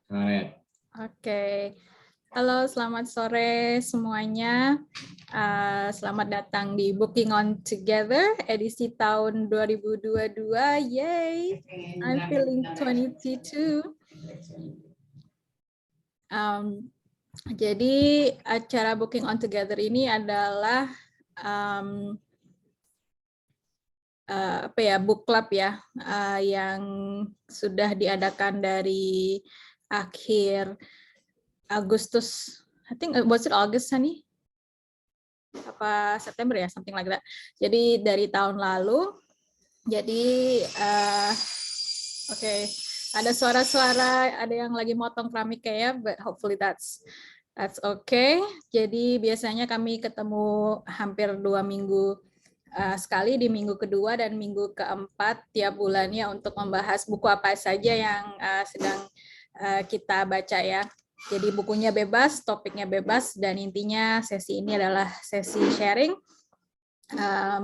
Alright. Oke. Halo, selamat sore semuanya. Selamat datang di Booking on Together edisi tahun 2022. Yay! I'm feeling 22. Jadi acara Booking on Together ini adalah book club ya, yang sudah diadakan dari akhir Agustus. I think was it August, Sunny? Apa September ya, something like that. Jadi dari tahun lalu. Jadi oke. Ada suara-suara, ada yang lagi motong keramik kayak, but hopefully that's okay. Jadi biasanya kami ketemu hampir 2 minggu sekali di minggu kedua dan minggu keempat tiap bulannya untuk membahas buku apa saja yang sedang kita baca ya. Jadi bukunya bebas, topiknya bebas, dan intinya sesi ini adalah sesi sharing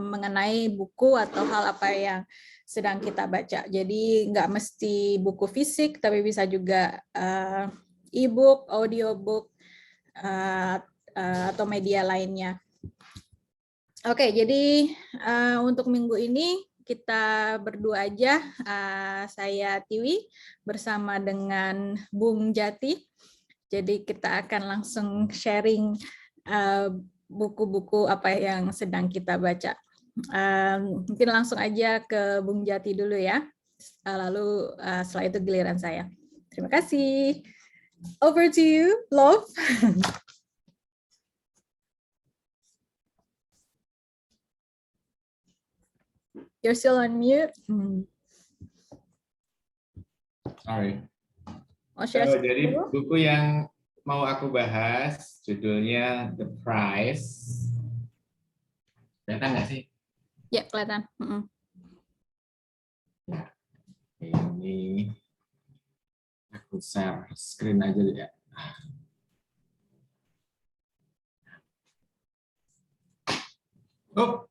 mengenai buku atau hal apa yang sedang kita baca. Jadi nggak mesti buku fisik, tapi bisa juga e-book, audiobook, atau media lainnya. Oke, jadi untuk minggu ini kita berdua aja, saya Tiwi bersama dengan Bung Jati. Jadi kita akan langsung sharing buku-buku apa yang sedang kita baca. Mungkin langsung aja ke Bung Jati dulu ya. Lalu setelah itu giliran saya. Terima kasih. Over to you, Love. You're still on mute. Sorry. Jadi buku yang mau aku bahas judulnya The Price. Kelihatan nggak sih? Ya, kelihatan. Ya, ini aku share screen aja ya. Oh.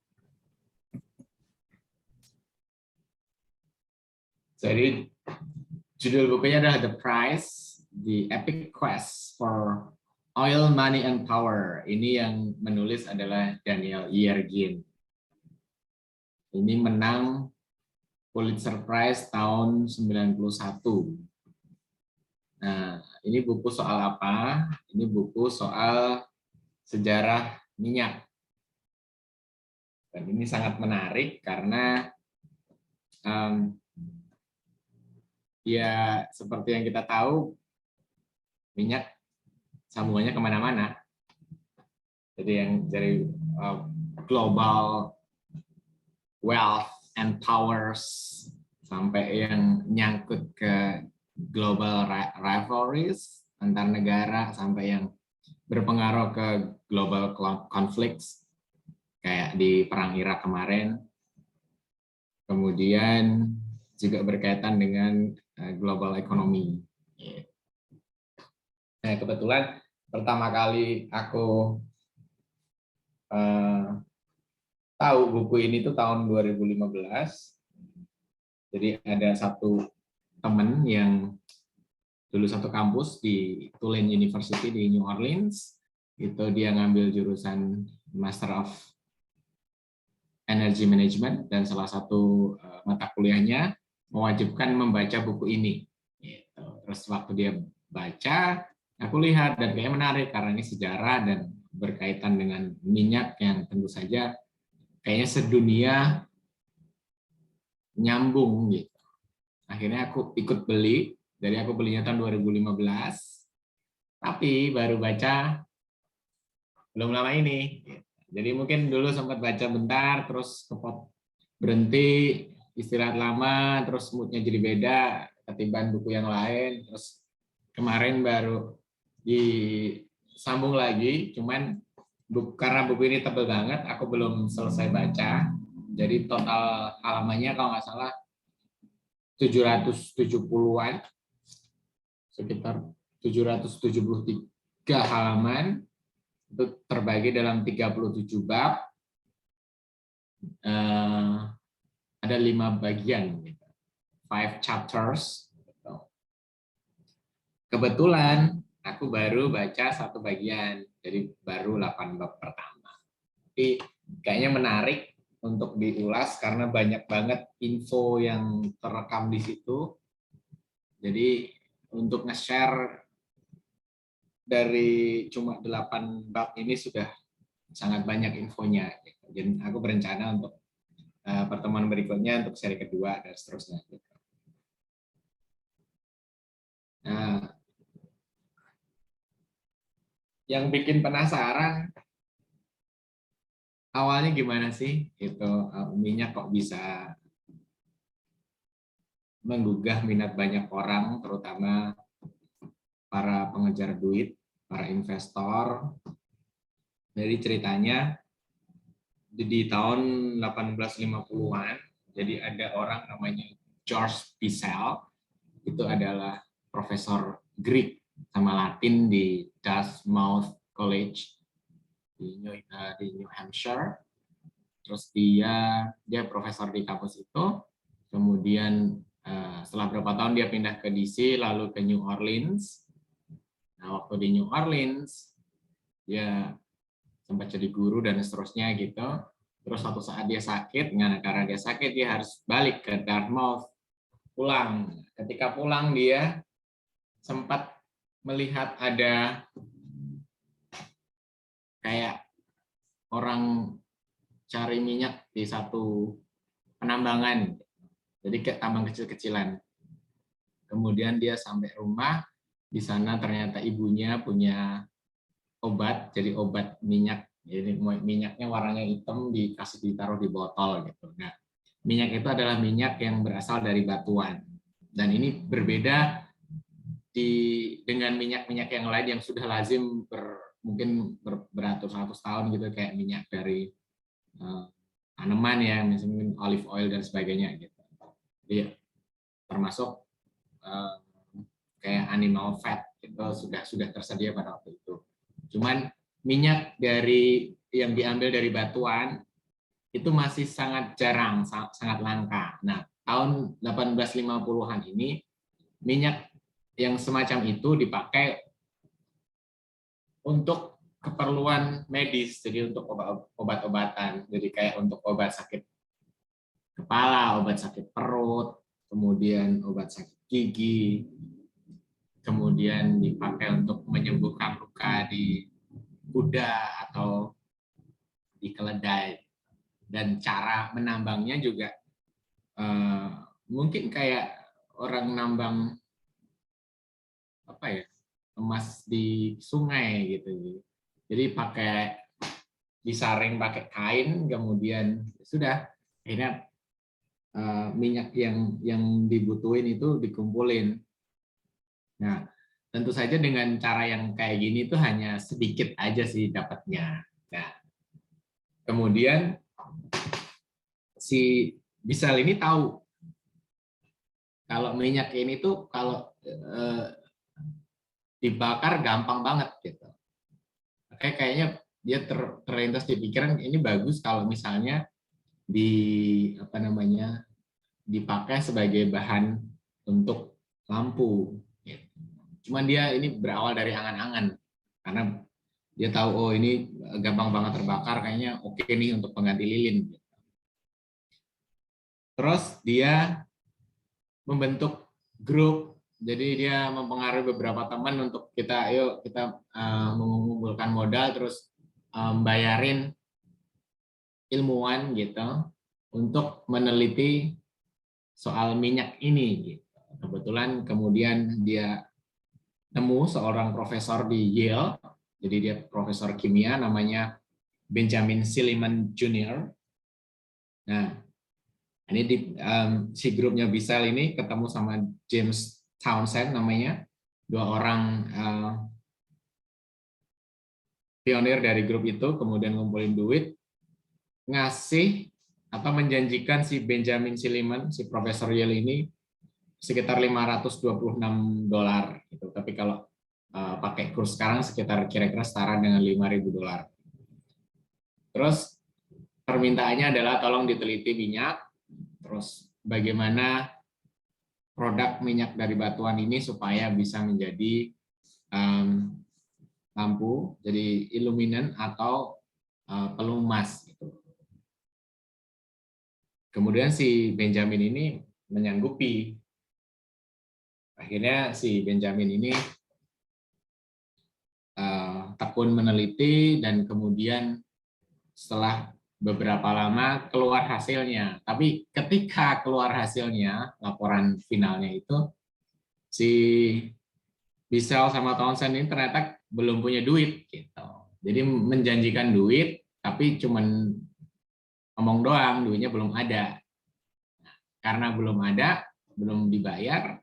Jadi judul bukunya adalah The Price, The Epic Quest for Oil, Money, and Power. Ini yang menulis adalah Daniel Yergin. Ini menang Pulitzer Prize tahun 91. Nah, ini buku soal apa? Ini buku soal sejarah minyak. Dan ini sangat menarik karena ya seperti yang kita tahu, minyak sambungannya kemana-mana. Jadi yang dari global wealth and powers sampai yang nyangkut ke global rivalries antar negara sampai yang berpengaruh ke global conflicts kayak di perang Irak kemarin. Kemudian juga berkaitan dengan global economy. Nah, kebetulan pertama kali aku tahu buku ini tuh tahun 2015. Jadi ada satu teman yang dulu satu kampus di Tulane University di New Orleans. Itu dia ngambil jurusan Master of Energy Management dan salah satu mata kuliahnya mewajibkan membaca buku ini. Gitu. Terus waktu dia baca, aku lihat dan kayaknya menarik karena ini sejarah dan berkaitan dengan minyak yang tentu saja kayaknya sedunia nyambung gitu. Akhirnya aku ikut beli, dari aku belinya tahun 2015, tapi baru baca belum lama ini. Jadi mungkin dulu sempat baca bentar, terus berhenti, istirahat lama, terus moodnya jadi beda, ketiban buku yang lain, terus kemarin baru disambung lagi, cuman karena buku ini tebal banget, aku belum selesai baca, jadi total halamannya kalau nggak salah 770-an, sekitar 773 halaman, itu terbagi dalam 37 bab, ada 5 bagian, 5 chapters. kebetulan aku baru baca satu bagian, jadi baru 8 bab pertama. Tapi kayaknya menarik untuk diulas karena banyak banget info yang terekam di situ. Jadi untuk nge-share dari cuma 8 bab ini sudah sangat banyak infonya. Jadi aku berencana untuk pertemuan berikutnya untuk seri kedua dan seterusnya. Nah, yang bikin penasaran awalnya gimana sih itu minyak kok bisa menggugah minat banyak orang, terutama para pengejar duit, para investor. Dari ceritanya di tahun 1850-an, jadi ada orang namanya George Picel, itu adalah profesor Greek sama Latin di Dartmouth College di New Hampshire. Terus dia profesor di kampus itu. Kemudian setelah beberapa tahun dia pindah ke DC, lalu ke New Orleans. Nah, waktu di New Orleans dia sempat jadi guru dan seterusnya gitu. Terus suatu saat dia sakit, karena dia sakit dia harus balik ke Dartmouth, pulang. Ketika pulang dia sempat melihat ada kayak orang cari minyak di satu penambangan, jadi kayak tambang kecil-kecilan. Kemudian dia sampai rumah, di sana ternyata ibunya punya obat, jadi obat minyak. Jadi minyaknya warnanya hitam, ditaruh di botol gitu. Nah, minyak itu adalah minyak yang berasal dari batuan. Dan ini berbeda dengan minyak-minyak yang lain yang sudah lazim mungkin beratus-ratus tahun gitu, kayak minyak dari tanaman ya, misalnya olive oil dan sebagainya gitu. Jadi termasuk kayak animal fat itu sudah tersedia pada waktu itu. Cuman minyak yang diambil dari batuan itu masih sangat jarang, sangat langka. Nah, tahun 1850-an ini minyak yang semacam itu dipakai untuk keperluan medis, jadi untuk obat-obatan, jadi kayak untuk obat sakit kepala, obat sakit perut, kemudian obat sakit gigi, kemudian dipakai untuk menyembuhkan luka di kuda atau di keledai. Dan cara menambangnya juga mungkin kayak orang nambang apa ya, emas di sungai gitu. Jadi disaring pakai kain, kemudian sudah akhirnya minyak yang dibutuhin itu dikumpulin. Nah, tentu saja dengan cara yang kayak gini itu hanya sedikit aja sih dapatnya. Nah, kemudian si Bissell ini tahu kalau minyak ini tuh kalau dibakar gampang banget gitu. Kayaknya dia terlintas di pikiran ini bagus kalau misalnya dipakai sebagai bahan untuk lampu. Cuman dia ini berawal dari angan-angan karena dia tahu oh ini gampang banget terbakar, kayaknya oke nih untuk pengganti lilin. Terus dia membentuk grup, jadi dia mempengaruhi beberapa teman untuk kita mengumpulkan modal, terus bayarin ilmuwan gitu untuk meneliti soal minyak ini gitu. Kebetulan kemudian dia nemu seorang profesor di Yale, jadi dia profesor kimia namanya Benjamin Silliman Jr. Nah, ini si grupnya Bissell ini ketemu sama James Townsend namanya, dua orang pionir dari grup itu, kemudian ngumpulin duit, ngasih atau menjanjikan si Benjamin Silliman, si profesor Yale ini sekitar $526 gitu. Tapi kalau pakai kurs sekarang sekitar kira-kira setara dengan $5.000. Terus permintaannya adalah tolong diteliti minyak, terus bagaimana produk minyak dari batuan ini supaya bisa menjadi lampu, jadi illuminant atau pelumas. Gitu. Kemudian si Benjamin ini menyanggupi. Akhirnya si Benjamin ini tekun meneliti dan kemudian setelah beberapa lama keluar hasilnya. Tapi ketika keluar hasilnya, laporan finalnya itu, si Bissell sama Townsend ini ternyata belum punya duit. Gitu. Jadi menjanjikan duit, tapi cuman ngomong doang, duitnya belum ada. Karena belum ada, belum dibayar,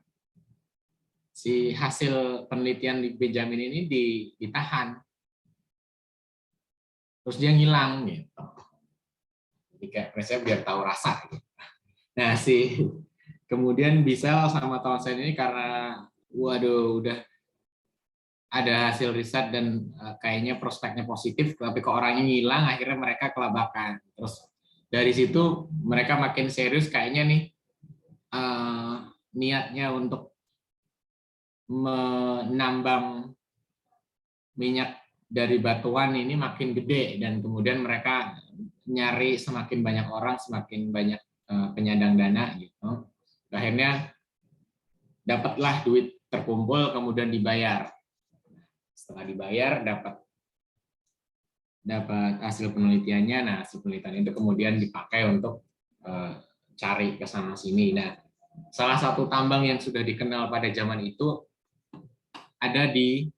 si hasil penelitian di Benjamin ini ditahan. Terus dia ngilang gitu. Jadi kayak presnya biar tahu rasa gitu. Nah, kemudian Bissell sama Townsend ini karena waduh udah ada hasil riset dan kayaknya prospeknya positif, tapi kok orangnya ngilang, akhirnya mereka kelabakan. Terus dari situ mereka makin serius kayaknya nih niatnya untuk menambang minyak dari batuan ini makin gede, dan kemudian mereka nyari semakin banyak orang, semakin banyak penyandang dana gitu. Akhirnya dapatlah duit terkumpul, kemudian dibayar. Setelah dibayar dapat hasil penelitiannya. Nah, hasil penelitian itu kemudian dipakai untuk cari ke sana sini. Nah, salah satu tambang yang sudah dikenal pada zaman itu ada di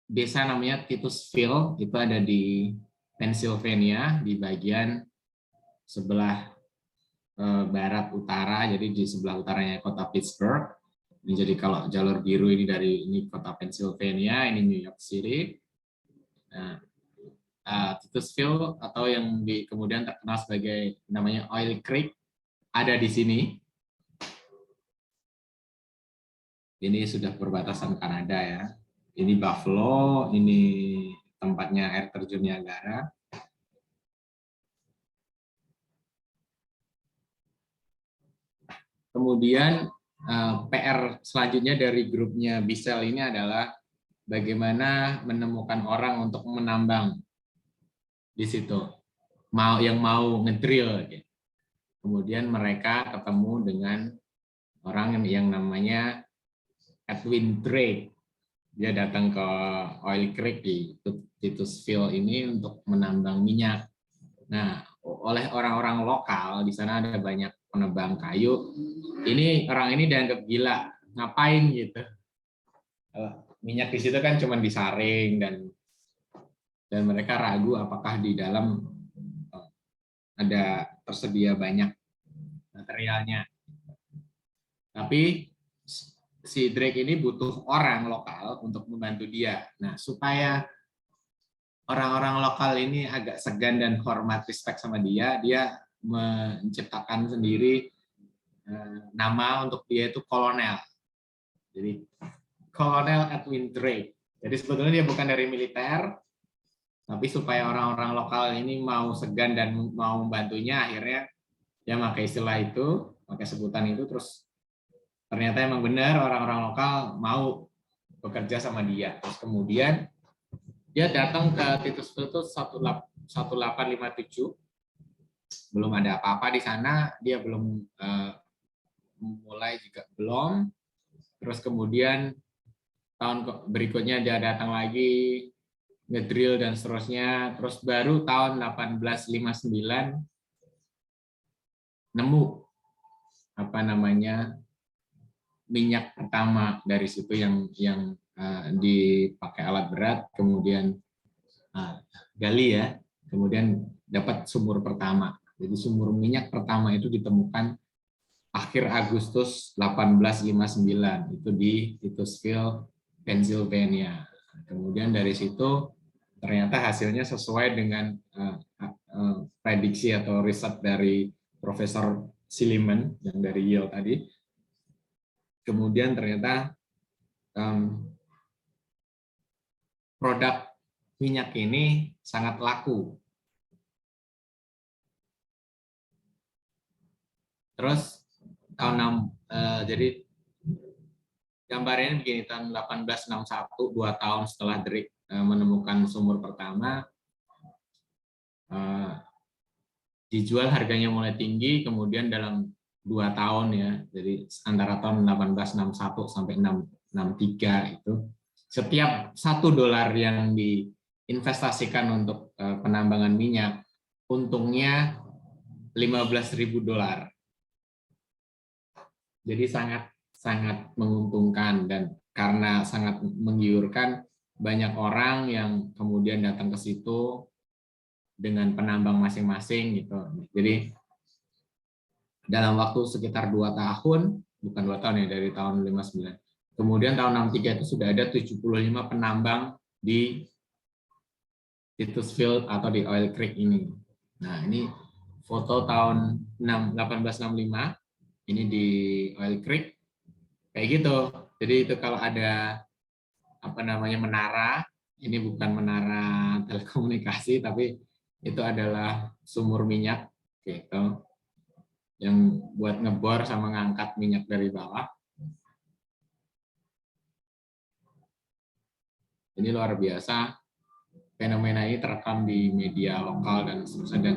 desa namanya Titusville, itu ada di Pennsylvania, di bagian sebelah barat utara, jadi di sebelah utaranya kota Pittsburgh. Ini jadi kalau jalur biru ini dari ini kota Pennsylvania, ini New York City. Nah, Titusville atau yang kemudian terkenal sebagai namanya Oil Creek ada di sini. Ini sudah perbatasan Kanada ya. Ini Buffalo, ini tempatnya air terjun Niagara. Kemudian PR selanjutnya dari grupnya Bissell ini adalah bagaimana menemukan orang untuk menambang di situ, yang mau ngedrill. Gitu. Kemudian mereka ketemu dengan orang yang namanya Edwin Drake. Dia datang ke Oil Creek di Titusville ini untuk menambang minyak. Nah, oleh orang-orang lokal di sana ada banyak penebang kayu. Ini orang ini dianggap gila, ngapain gitu? Minyak di situ kan cuma disaring dan mereka ragu apakah di dalam ada tersedia banyak materialnya. Tapi si Drake ini butuh orang lokal untuk membantu dia. Nah, supaya orang-orang lokal ini agak segan dan hormat, respect sama dia menciptakan sendiri nama untuk dia itu kolonel. Jadi Kolonel Edwin Drake. Jadi sebetulnya dia bukan dari militer, tapi supaya orang-orang lokal ini mau segan dan mau membantunya, akhirnya dia pakai istilah itu, pakai sebutan itu, terus ternyata emang benar orang-orang lokal mau bekerja sama dia. Terus kemudian dia datang ke Titusville itu 1857, belum ada apa-apa di sana, dia belum mulai juga belum. Terus kemudian tahun berikutnya dia datang lagi, ngedrill dan seterusnya. Terus baru tahun 1859 nemu minyak pertama dari situ yang dipakai alat berat, kemudian gali ya, kemudian dapat sumur pertama. Jadi sumur minyak pertama itu ditemukan akhir Agustus 1859 itu di Titusville, Pennsylvania. Kemudian dari situ ternyata hasilnya sesuai dengan prediksi atau riset dari Profesor Silliman yang dari Yale tadi. Kemudian ternyata produk minyak ini sangat laku. Terus tahun Jadi gambarnya begini, tahun 1861, 2 tahun setelah Drake menemukan sumur pertama, dijual harganya mulai tinggi, kemudian dalam 2 tahun ya, jadi antara tahun 1861 sampai 663 itu, setiap $1 yang diinvestasikan untuk penambangan minyak, untungnya $15.000. Jadi sangat menguntungkan, dan karena sangat menggiurkan, banyak orang yang kemudian datang ke situ dengan penambang masing-masing gitu. Jadi dalam waktu sekitar 2 tahun, bukan 2 tahun ya, dari tahun 59. Kemudian tahun 63 itu sudah ada 75 penambang di Titus Field atau di Oil Creek ini. Nah, ini foto tahun 1865, ini di Oil Creek. Kayak gitu. Jadi itu kalau ada menara, ini bukan menara telekomunikasi, tapi itu adalah sumur minyak gitu, yang buat ngebor sama ngangkat minyak dari bawah. Ini luar biasa, fenomena ini terekam di media lokal dan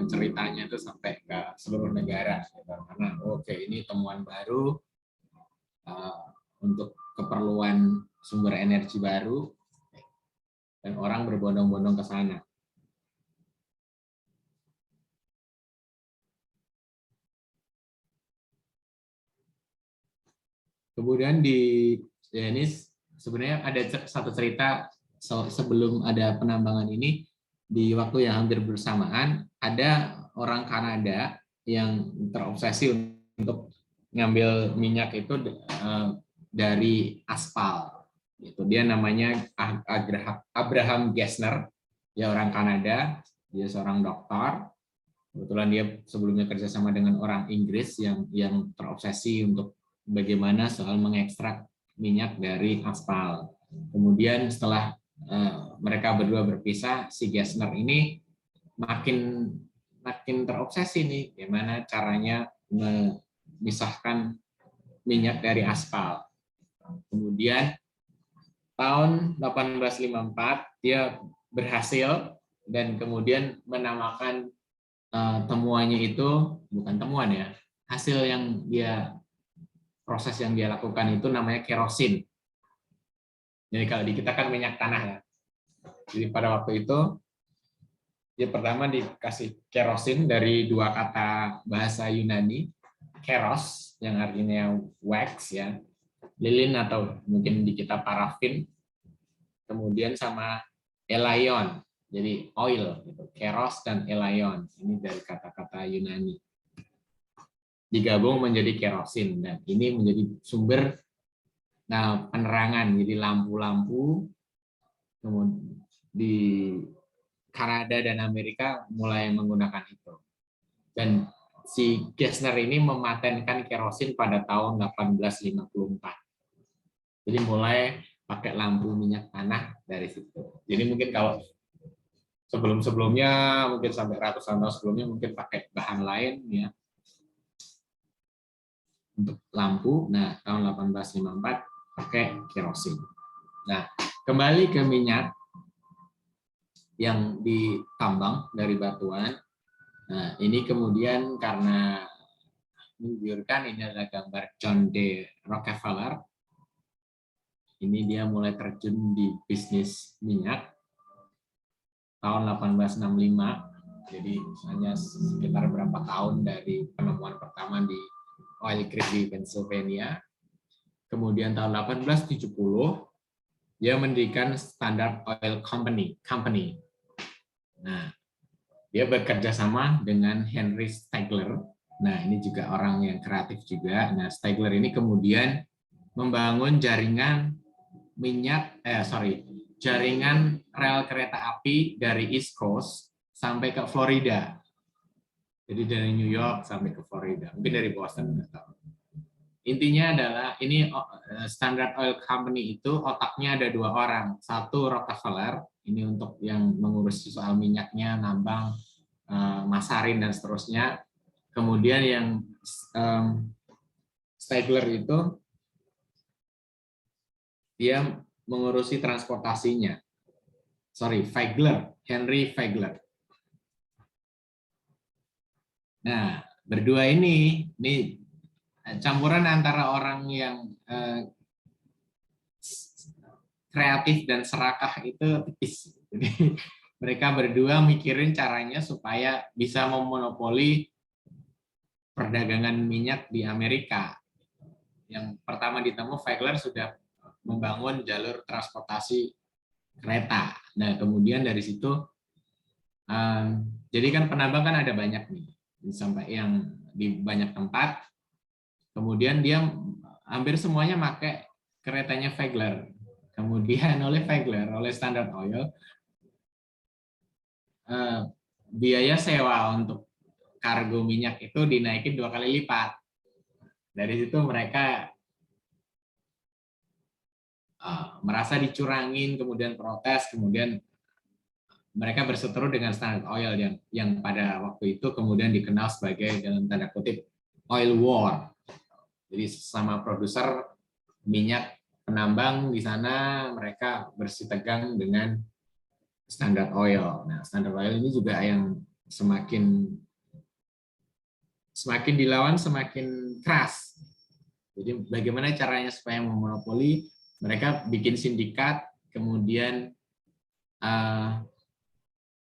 ceritanya itu sampai ke seluruh negara gitu. Karena oke, ini temuan baru untuk keperluan sumber energi baru, dan orang berbondong-bondong ke sana. Kemudian ini sebenarnya ada satu cerita sebelum ada penambangan ini, di waktu yang hampir bersamaan ada orang Kanada yang terobsesi untuk ngambil minyak itu dari aspal. Itu dia namanya Abraham Gessner, dia orang Kanada, dia seorang dokter. Kebetulan dia sebelumnya kerjasama dengan orang Inggris yang terobsesi untuk bagaimana soal mengekstrak minyak dari aspal. Kemudian setelah mereka berdua berpisah, si Gessner ini makin terobsesi nih, gimana caranya memisahkan minyak dari aspal. Kemudian tahun 1854 dia berhasil, dan kemudian menamakan temuannya itu, bukan temuan ya, hasil yang proses yang dia lakukan itu namanya kerosin. Jadi kalau di kita kan minyak tanah ya. Jadi pada waktu itu dia pertama dikasih kerosin dari 2 kata bahasa Yunani, keros yang artinya wax ya, lilin atau mungkin di kita parafin, kemudian sama elaion, jadi oil gitu. Keros dan elaion ini dari kata-kata Yunani digabung menjadi kerosin, dan ini menjadi sumber penerangan. Jadi lampu-lampu di Kanada dan Amerika mulai menggunakan itu. Dan si Gessner ini mematenkan kerosin pada tahun 1854. Jadi mulai pakai lampu minyak tanah dari situ. Jadi mungkin kalau sebelum-sebelumnya, mungkin sampai ratusan tahun sebelumnya, mungkin pakai bahan lain ya untuk lampu. Nah, tahun 1854 pakai kerosin. Nah, kembali ke minyak yang ditambang dari batuan. Nah, ini kemudian karena menggiurkan, ini adalah gambar John D. Rockefeller. Ini dia mulai terjun di bisnis minyak tahun 1865. Jadi hanya sekitar berapa tahun dari penemuan pertama di Oil Creek di Pennsylvania. Kemudian tahun 1870 dia mendirikan Standard Oil Company. Nah, dia bekerja sama dengan Henry Stigler. Nah, ini juga orang yang kreatif juga. Nah, Stigler ini kemudian membangun jaringan jaringan rel kereta api dari East Coast sampai ke Florida. Jadi dari New York sampai ke Florida, mungkin dari Boston, nggak tahu. Intinya adalah ini Standard Oil Company itu otaknya ada 2 orang. Satu Rockefeller, ini untuk yang mengurus soal minyaknya, nambang, masarin dan seterusnya. Kemudian yang Stigler itu dia mengurusi transportasinya. Sorry, Fegler, Henry Fegler. Nah, berdua ini campuran antara orang yang kreatif dan serakah itu tipis. Jadi mereka berdua mikirin caranya supaya bisa memonopoli perdagangan minyak di Amerika. Yang pertama ditemu, Fegler sudah membangun jalur transportasi kereta. Nah, kemudian dari situ, jadi kan penambang kan ada banyak nih, sampai yang di banyak tempat. Kemudian dia hampir semuanya pakai keretanya Fegler. Kemudian oleh Fegler, oleh Standard Oil, biaya sewa untuk kargo minyak itu dinaikin 2 kali lipat. Dari situ mereka merasa dicurangin, kemudian protes, kemudian mereka berseteru dengan Standard Oil yang pada waktu itu kemudian dikenal sebagai dalam tanda kutip oil war. Jadi sama produser minyak penambang di sana mereka bersitegang dengan Standard Oil. Nah, Standard Oil ini juga yang semakin dilawan semakin keras. Jadi bagaimana caranya supaya memonopoli? Mereka bikin sindikat, kemudian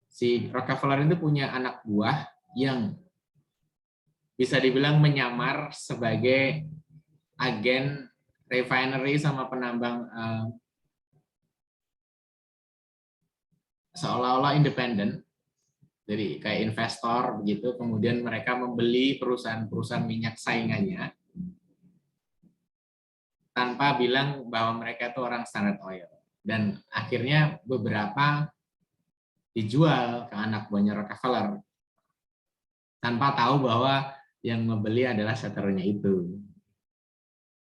si Rockefeller itu punya anak buah yang bisa dibilang menyamar sebagai agen refinery sama penambang, seolah-olah independen, jadi kayak investor begitu. Kemudian mereka membeli perusahaan-perusahaan minyak saingannya tanpa bilang bahwa mereka itu orang Standard Oil. Dan akhirnya beberapa dijual ke anak buahnya Rockefeller tanpa tahu bahwa yang membeli adalah seterunya itu.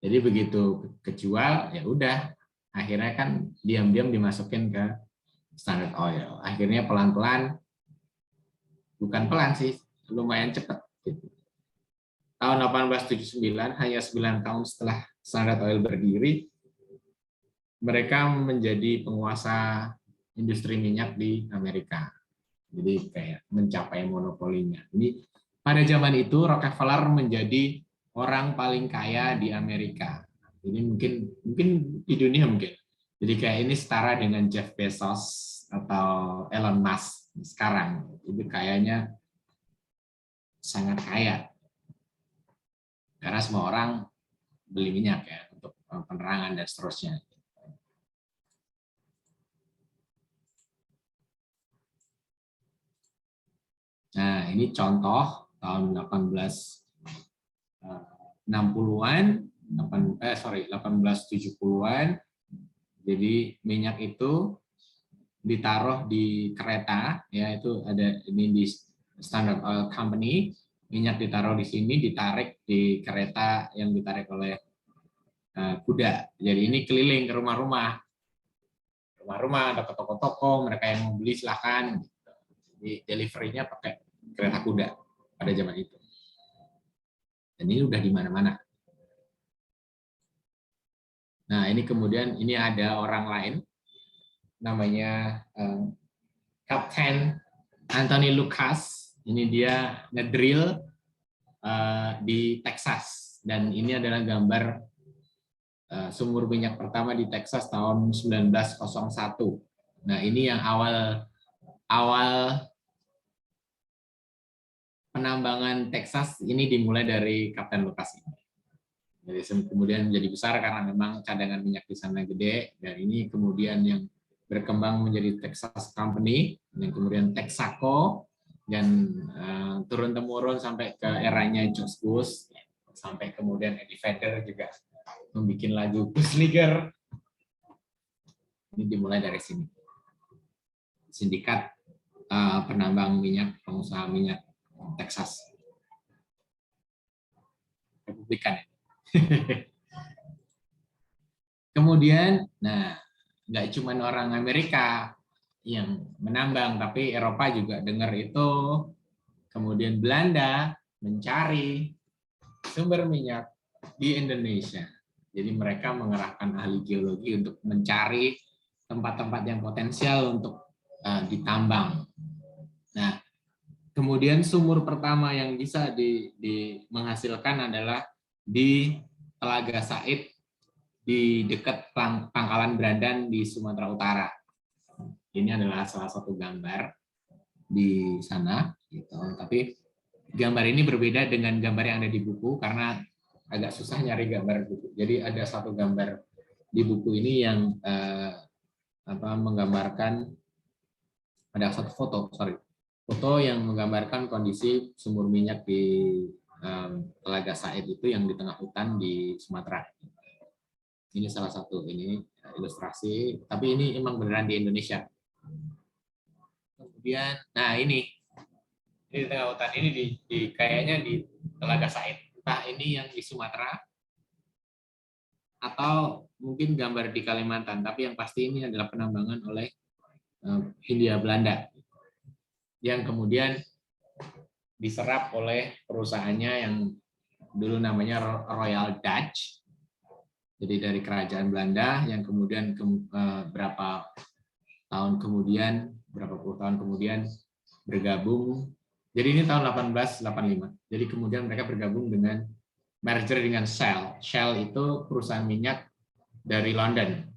Jadi begitu kejual, ya udah, akhirnya kan diam-diam dimasukin ke Standard Oil. Akhirnya pelan-pelan, bukan pelan sih, lumayan cepat. Gitu. Tahun 1879, hanya 9 tahun setelah Standard Oil berdiri, mereka menjadi penguasa industri minyak di Amerika. Jadi kayak mencapai monopolinya. Jadi pada zaman itu Rockefeller menjadi orang paling kaya di Amerika. Jadi mungkin di dunia mungkin. Jadi kayak ini setara dengan Jeff Bezos atau Elon Musk sekarang. Itu kayaknya sangat kaya. Karena semua orang beli minyak ya untuk penerangan dan seterusnya. Nah, ini contoh tahun 1860-an, 1870-an. Jadi minyak itu ditaruh di kereta, ya itu ada ini di Standard Oil Company, minyak ditaruh di sini, ditarik di kereta yang ditarik oleh kuda. Jadi ini keliling ke rumah-rumah, ada ke toko-toko, mereka yang mau beli silakan. Di delivery-nya pakai kereta kuda pada zaman itu. Dan ini udah di mana-mana. Nah, ini kemudian ini ada orang lain namanya Kapten Anthony Lucas. Ini dia ngedrill di Texas, dan ini adalah gambar sumur minyak pertama di Texas tahun 1901. Nah, ini yang awal penambangan Texas ini dimulai dari Kapten Lucas ini. Jadi kemudian menjadi besar karena memang cadangan minyak di sana gede, dan ini kemudian yang berkembang menjadi Texas Company, dan kemudian Texaco, dan turun-temurun sampai ke eranya George Bush, sampai kemudian Eddie Vedder juga membuat lagu Bushliger. Ini dimulai dari sini. Sindikat penambang minyak, pengusaha minyak Texas. Republikan. Kemudian, nah, nggak cuma orang Amerika yang menambang, tapi Eropa juga dengar itu. Kemudian Belanda mencari sumber minyak di Indonesia. Jadi mereka mengerahkan ahli geologi untuk mencari tempat-tempat yang potensial untuk ditambang. Nah, kemudian sumur pertama yang bisa menghasilkan adalah di Telaga Said di dekat Pangkalan Brandan di Sumatera Utara. Ini adalah salah satu gambar di sana. Gitu. Tapi gambar ini berbeda dengan gambar yang ada di buku karena agak susah nyari gambar buku. Jadi ada satu gambar di buku ini yang menggambarkan, ada satu foto yang menggambarkan kondisi sumur minyak di Telaga Said itu yang di tengah hutan di Sumatera. Ini salah satu ilustrasi, tapi ini emang beneran di Indonesia. Kemudian, nah ini di tengah hutan ini kayaknya di Telaga Said. Entah ini yang di Sumatera atau mungkin gambar di Kalimantan, tapi yang pasti ini adalah penambangan oleh Hindia Belanda yang kemudian diserap oleh perusahaannya yang dulu namanya Royal Dutch, jadi dari kerajaan Belanda yang kemudian berapa puluh tahun kemudian bergabung. Jadi ini tahun 1885. Jadi kemudian mereka bergabung dengan merger dengan Shell. Shell itu perusahaan minyak dari London.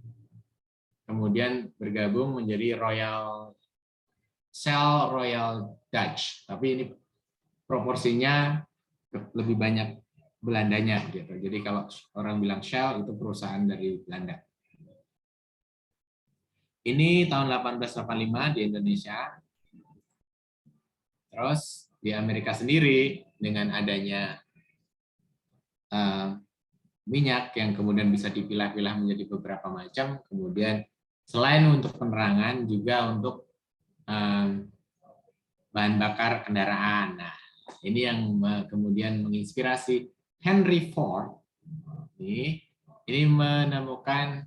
Kemudian bergabung menjadi Shell Royal Dutch. Tapi ini proporsinya lebih banyak Belandanya gitu. Jadi kalau orang bilang Shell itu perusahaan dari Belanda. Ini tahun 1885 di Indonesia. Terus di Amerika sendiri dengan adanya minyak yang kemudian bisa dipilah-pilah menjadi beberapa macam, kemudian selain untuk penerangan juga untuk bahan bakar kendaraan. Nah, ini yang kemudian menginspirasi Henry Ford. Ini menemukan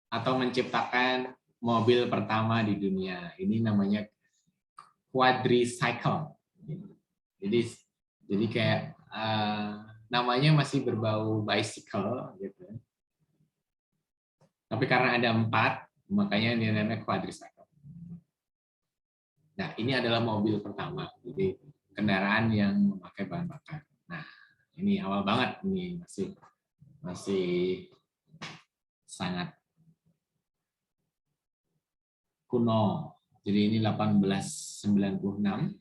atau menciptakan mobil pertama di dunia. Ini namanya quadricycle. Jadi kayak namanya masih berbau bicycle gitu. Tapi karena ada 4, makanya ini namanya quadricycle. Nah, ini adalah mobil pertama. Jadi kendaraan yang memakai bahan bakar. Nah, ini awal banget, ini masih sangat kuno. Jadi ini 1896.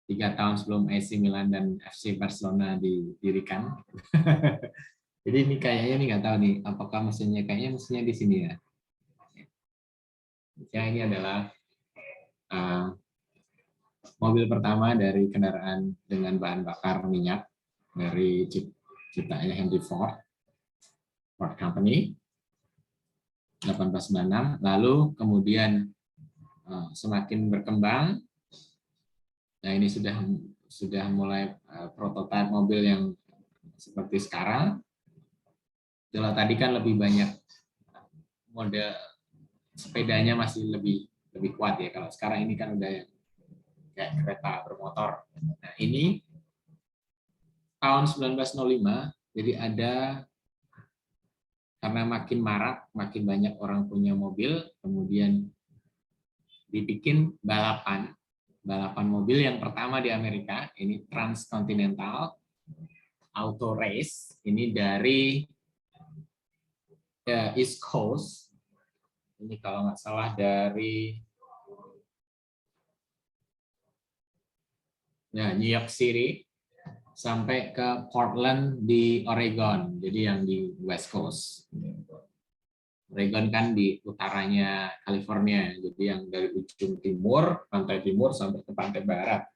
3 tahun sebelum AC Milan dan FC Barcelona didirikan. Jadi ini kayaknya nih nggak tahu nih apakah mesinnya, kayaknya mesinnya di sini ya. Ya ini adalah mobil pertama dari kendaraan dengan bahan bakar minyak dari ciptaannya Henry Ford Company 1896. Lalu kemudian semakin berkembang. Nah ini sudah mulai prototipe mobil yang seperti sekarang. Kalau tadi kan lebih banyak model sepedanya masih lebih kuat ya. Kalau sekarang ini kan udah kayak kereta bermotor. Nah ini tahun 1905, jadi ada karena makin marak, makin banyak orang punya mobil, kemudian dibikin balapan mobil yang pertama di Amerika, ini Transcontinental Auto Race, ini dari East Coast, ini kalau nggak salah dari New York City sampai ke Portland di Oregon, jadi yang di West Coast. Oregon kan di utaranya California, jadi yang dari ujung timur, pantai timur sampai ke pantai barat.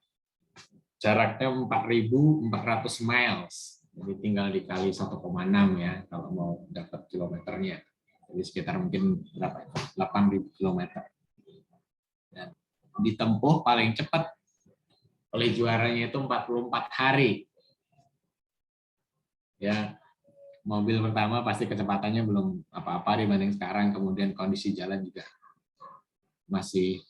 Jaraknya 4.400 miles, jadi tinggal dikali 1,6 ya kalau mau dapat kilometernya. Jadi sekitar mungkin berapa? 8.000 kilometer. Dan ditempuh paling cepat oleh juaranya itu 44 hari. Ya, mobil pertama pasti kecepatannya belum apa-apa dibanding sekarang, kemudian kondisi jalan juga masih,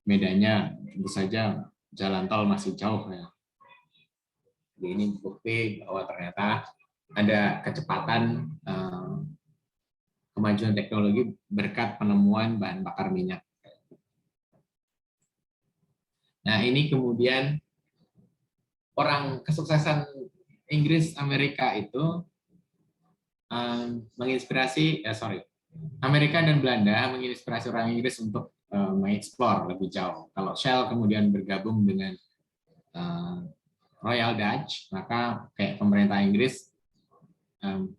medannya tentu saja jalan tol masih jauh ya. Jadi ini bukti bahwa ternyata ada kecepatan kemajuan teknologi berkat penemuan bahan bakar minyak. Nah, ini kemudian orang kesuksesan Inggris Amerika itu menginspirasi, Amerika dan Belanda menginspirasi orang Inggris untuk mengeksplor lebih jauh. Kalau Shell kemudian bergabung dengan Royal Dutch, maka kayak pemerintah Inggris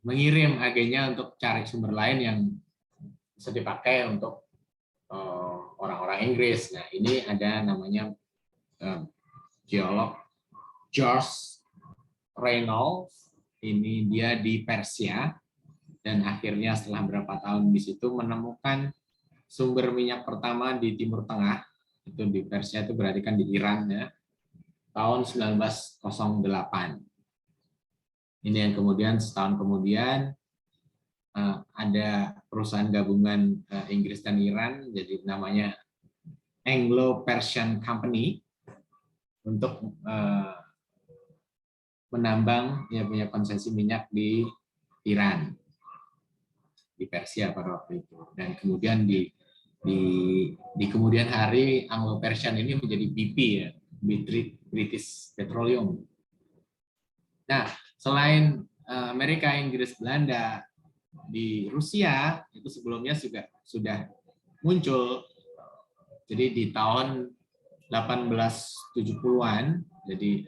mengirim agennya untuk cari sumber lain yang bisa dipakai untuk orang-orang Inggris. Nah, ini ada namanya geolog George Reynolds. Ini dia di Persia, dan akhirnya setelah berapa tahun di situ menemukan sumber minyak pertama di Timur Tengah. Itu di Persia, itu berarti kan di Iran ya, tahun 1908. Ini yang kemudian setahun kemudian ada perusahaan gabungan Inggris dan Iran, jadi namanya Anglo-Persian Company, untuk menambang ya punya konsesi minyak di Iran, di Persia pada waktu itu. Dan kemudian di kemudian hari Anglo-Persian ini menjadi BP ya, British Petroleum. Nah, selain Amerika, Inggris, Belanda, di Rusia itu sebelumnya juga sudah muncul. Jadi di tahun 1870-an, jadi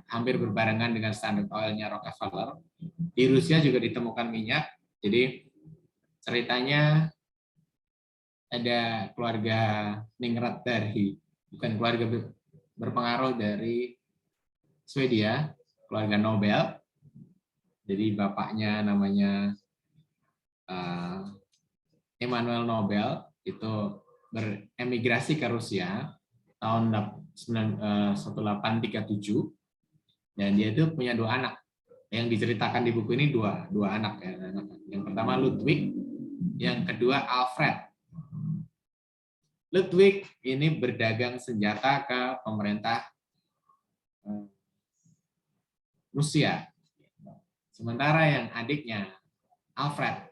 hampir berbarengan dengan Standard Oil-nya Rockefeller, di Rusia juga ditemukan minyak. Jadi ceritanya ada keluarga ningrat bukan keluarga berpengaruh dari Swedia, keluarga Nobel. Jadi bapaknya namanya Emanuel Nobel, itu beremigrasi ke Rusia tahun 1837, dan dia itu punya 2 anak. Yang diceritakan di buku ini dua anak ya. Yang pertama Ludwig, yang kedua Alfred. Ludwig ini berdagang senjata ke pemerintah Rusia. Sementara yang adiknya Alfred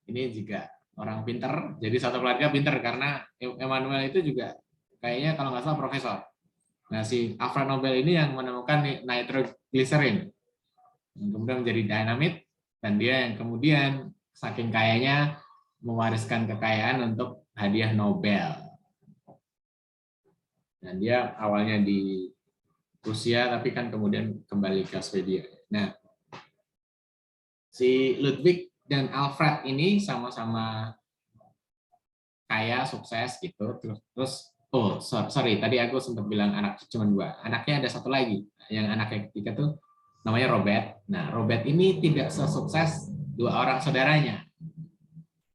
ini juga orang pinter, jadi satu keluarga pinter karena Emanuel itu juga kayaknya kalau nggak salah profesor. Nah, si Alfred Nobel ini yang menemukan nitroglycerin, yang kemudian menjadi dinamit, dan dia yang kemudian saking kayanya mewariskan kekayaan untuk hadiah Nobel. Dan dia awalnya di Rusia, tapi kan kemudian kembali ke Swedia. Nah, si Ludwig dan Alfred ini sama-sama kaya, sukses gitu. Terus tadi aku sempat bilang anak cuma 2. Anaknya ada satu lagi. Yang anak yang ketiga tuh namanya Robert. Nah, Robert ini tidak sesukses 2 orang saudaranya.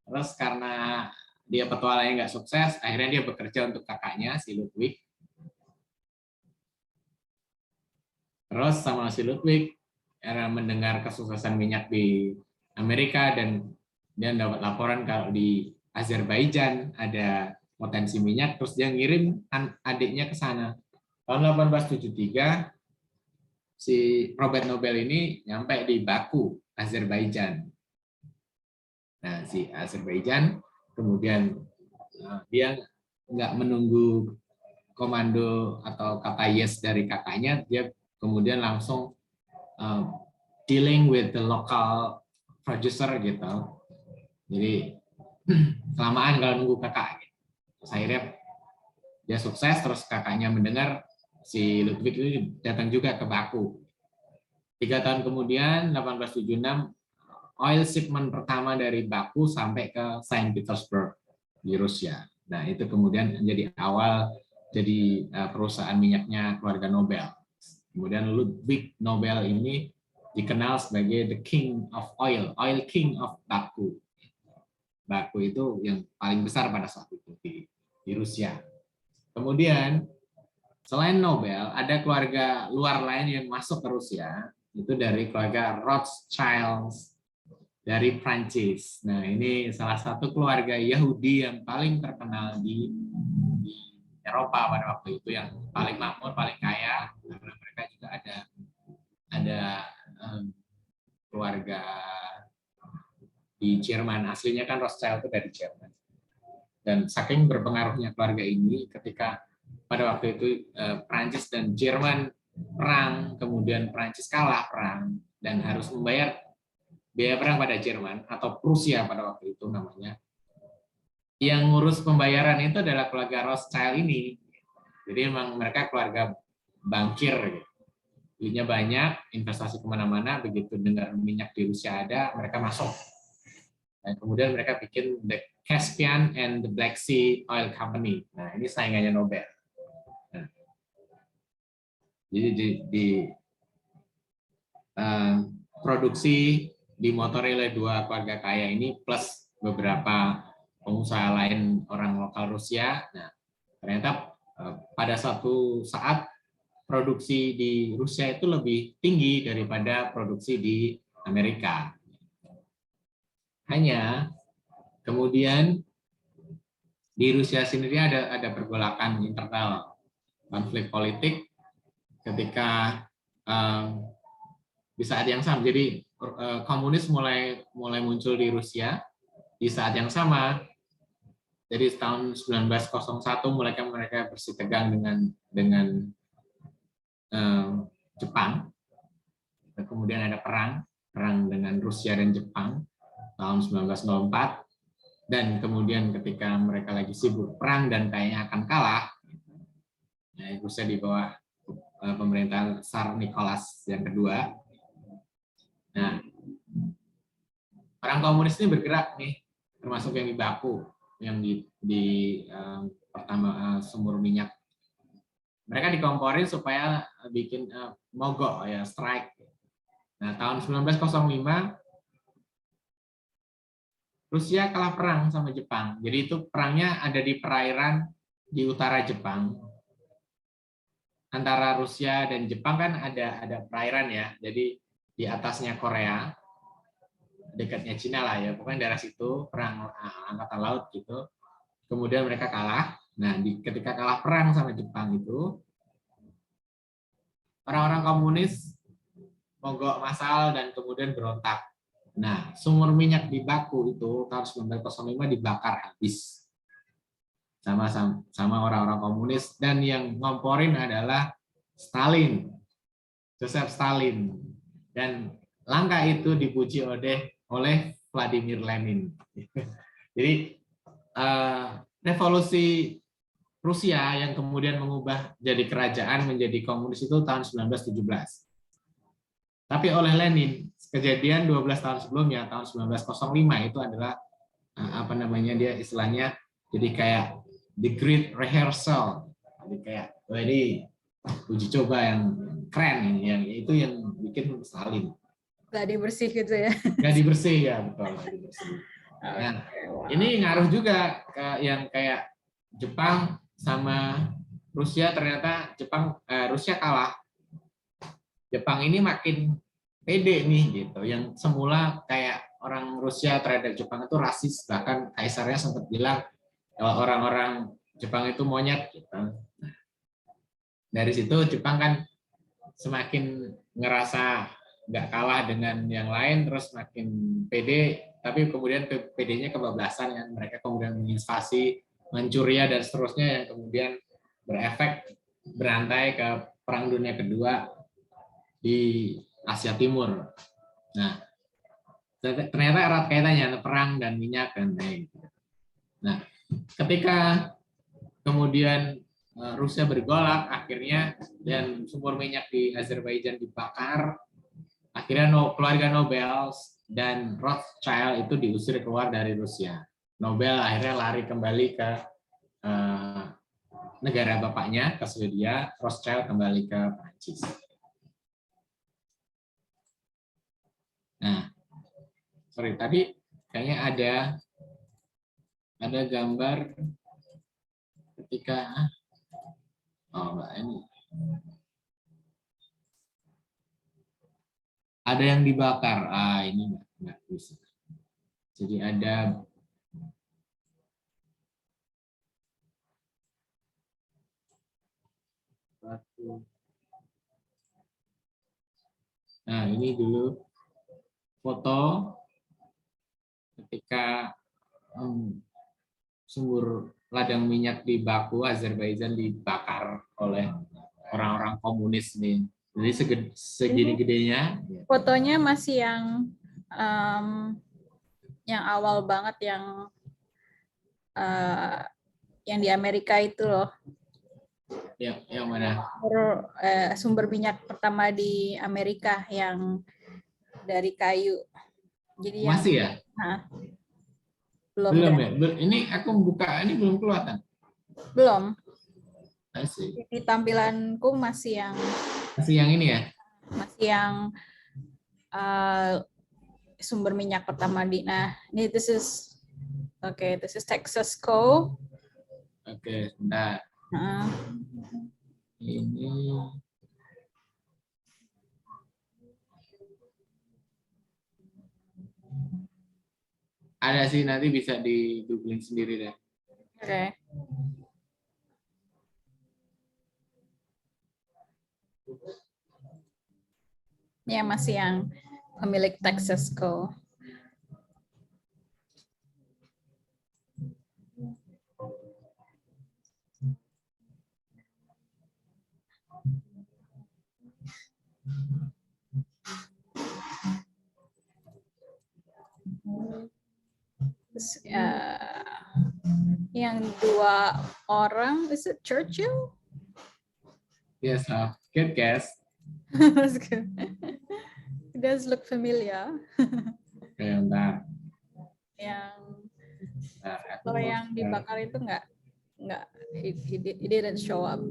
Terus karena dia petualangnya nggak sukses, akhirnya dia bekerja untuk kakaknya si Ludwig. Terus sama si Ludwig karena mendengar kesuksesan minyak di Amerika, dan dia dapat laporan kalau di Azerbaijan ada potensi minyak, terus dia ngirim adiknya ke sana. Tahun 1873 si Robert Nobel ini nyampe di Baku, Azerbaijan. Nah, si Azerbaijan kemudian dia nggak menunggu komando atau kata yes dari kakaknya, dia kemudian langsung dealing with the local producer gitu. Jadi kelamaan kalau nunggu kakak. Terus akhirnya dia sukses, terus kakaknya mendengar, si Ludwig ini datang juga ke Baku. 3 tahun kemudian, 1876, oil shipment pertama dari Baku sampai ke Saint Petersburg di Rusia. Nah, itu kemudian menjadi awal jadi perusahaan minyaknya keluarga Nobel. Kemudian Ludwig Nobel ini dikenal sebagai the king of oil king of Baku. Baku itu yang paling besar pada saat itu di Rusia. Kemudian selain Nobel, ada keluarga luar lain yang masuk ke Rusia, itu dari keluarga Rothschild dari Prancis. Nah, ini salah satu keluarga Yahudi yang paling terkenal di Eropa pada waktu itu, yang paling makmur, paling kaya, karena mereka juga ada ada keluarga di Jerman, aslinya kan Rothschild itu dari Jerman. Dan saking berpengaruhnya keluarga ini, ketika pada waktu itu Prancis dan Jerman perang, kemudian Prancis kalah perang dan harus membayar biaya perang pada Jerman atau Prusia pada waktu itu namanya. Yang ngurus pembayaran itu adalah keluarga Rothschild ini. Jadi memang mereka keluarga bankir, gitu. Duitnya banyak, investasi kemana-mana, begitu dengar minyak di Rusia ada, mereka masuk. Dan kemudian mereka bikin The Caspian and the Black Sea Oil Company. Nah, ini saingannya Nobel. Nah, jadi produksi dimotori oleh dua keluarga kaya ini plus beberapa pengusaha lain orang lokal Rusia. Nah, ternyata pada suatu saat produksi di Rusia itu lebih tinggi daripada produksi di Amerika. Hanya kemudian di Rusia sendiri ada pergolakan internal, konflik politik ketika di saat yang sama. Jadi komunis mulai muncul di Rusia di saat yang sama. Jadi tahun 1901 mereka bersitegang dengan Jepang. Kemudian ada perang dengan Rusia dan Jepang tahun 1904. Dan kemudian ketika mereka lagi sibuk perang dan kayaknya akan kalah, Rusia di bawah pemerintahan Tsar Nicholas yang kedua. Nah, orang komunis ini bergerak nih, termasuk yang di Baku, yang di pertama sumur minyak. Mereka dikomporin supaya bikin mogok, ya strike. Nah, tahun 1905 Rusia kalah perang sama Jepang. Jadi itu perangnya ada di perairan di utara Jepang. Antara Rusia dan Jepang kan ada perairan ya. Jadi di atasnya Korea, dekatnya Cina lah ya. Pokoknya daerah situ perang angkatan laut gitu. Kemudian mereka kalah. Nah, ketika kalah perang sama Jepang itu, orang-orang komunis mogok massal dan kemudian berontak. Nah, sumur minyak di Baku itu tahun 1905 dibakar habis sama orang-orang komunis, dan yang ngomporin adalah Stalin, Joseph Stalin, dan langkah itu dipuji oleh Vladimir Lenin. Jadi revolusi Rusia yang kemudian mengubah jadi kerajaan menjadi komunis itu tahun 1917. Tapi oleh Lenin, kejadian 12 tahun sebelumnya, tahun 1905 itu adalah dia istilahnya jadi kayak the great rehearsal. Jadi kayak ini uji coba yang keren ini, yang itu yang bikin Stalin. Gladi bersih gitu ya. Gladi bersih ya, betul, gladi bersih. Nah, ini ngaruh juga ke yang kayak Jepang sama Rusia, ternyata Rusia kalah. Jepang ini makin pede nih gitu. Yang semula kayak orang Rusia terhadap Jepang itu rasis, bahkan kaisarnya sempat bilang kalau orang-orang Jepang itu monyet gitu. Nah, dari situ Jepang kan semakin ngerasa nggak kalah dengan yang lain, terus makin pede, tapi kemudian PD-nya kebablasan kan, mereka kemudian menginvasi Manchuria dan seterusnya yang kemudian berefek berantai ke Perang Dunia Kedua di Asia Timur. Nah, ternyata erat kaitannya perang dan minyak dan lain. Nah, ketika kemudian Rusia bergolak akhirnya dan sumur minyak di Azerbaijan dibakar, akhirnya keluarga Nobel dan Rothschild itu diusir keluar dari Rusia. Nobel akhirnya lari kembali ke negara bapaknya, ke Swedia, Rothschild kembali ke Prancis. Nah, sorry, tadi kayaknya ada gambar ketika Mbak, ini ada yang dibakar. Ini nggak bisa. Jadi ada batu. Nah, ini dulu foto ketika sumur ladang minyak di Baku, Azerbaijan dibakar oleh orang-orang komunis nih. Jadi segini gedenya. Fotonya masih yang awal banget yang di Amerika itu loh. Yang mana? Sumber minyak pertama di Amerika yang dari kayu. Jadi masih ya? Belum ya? Ini aku buka, ini belum keluar kan? Belum. Masih. Di tampilanku masih yang ini ya? Masih yang sumber minyak pertama di. Nah, ini this is Texas Co. Oke, sebentar. Ini ada sih, nanti bisa di googling sendiri deh. Oke. Ya, masih yang pemilik Texas Co. Yang dua orang, is it Churchill? Yes, good guess. That's good. It does look familiar. Oke, bentar. Kalau yang dibakar itu enggak, it didn't show up.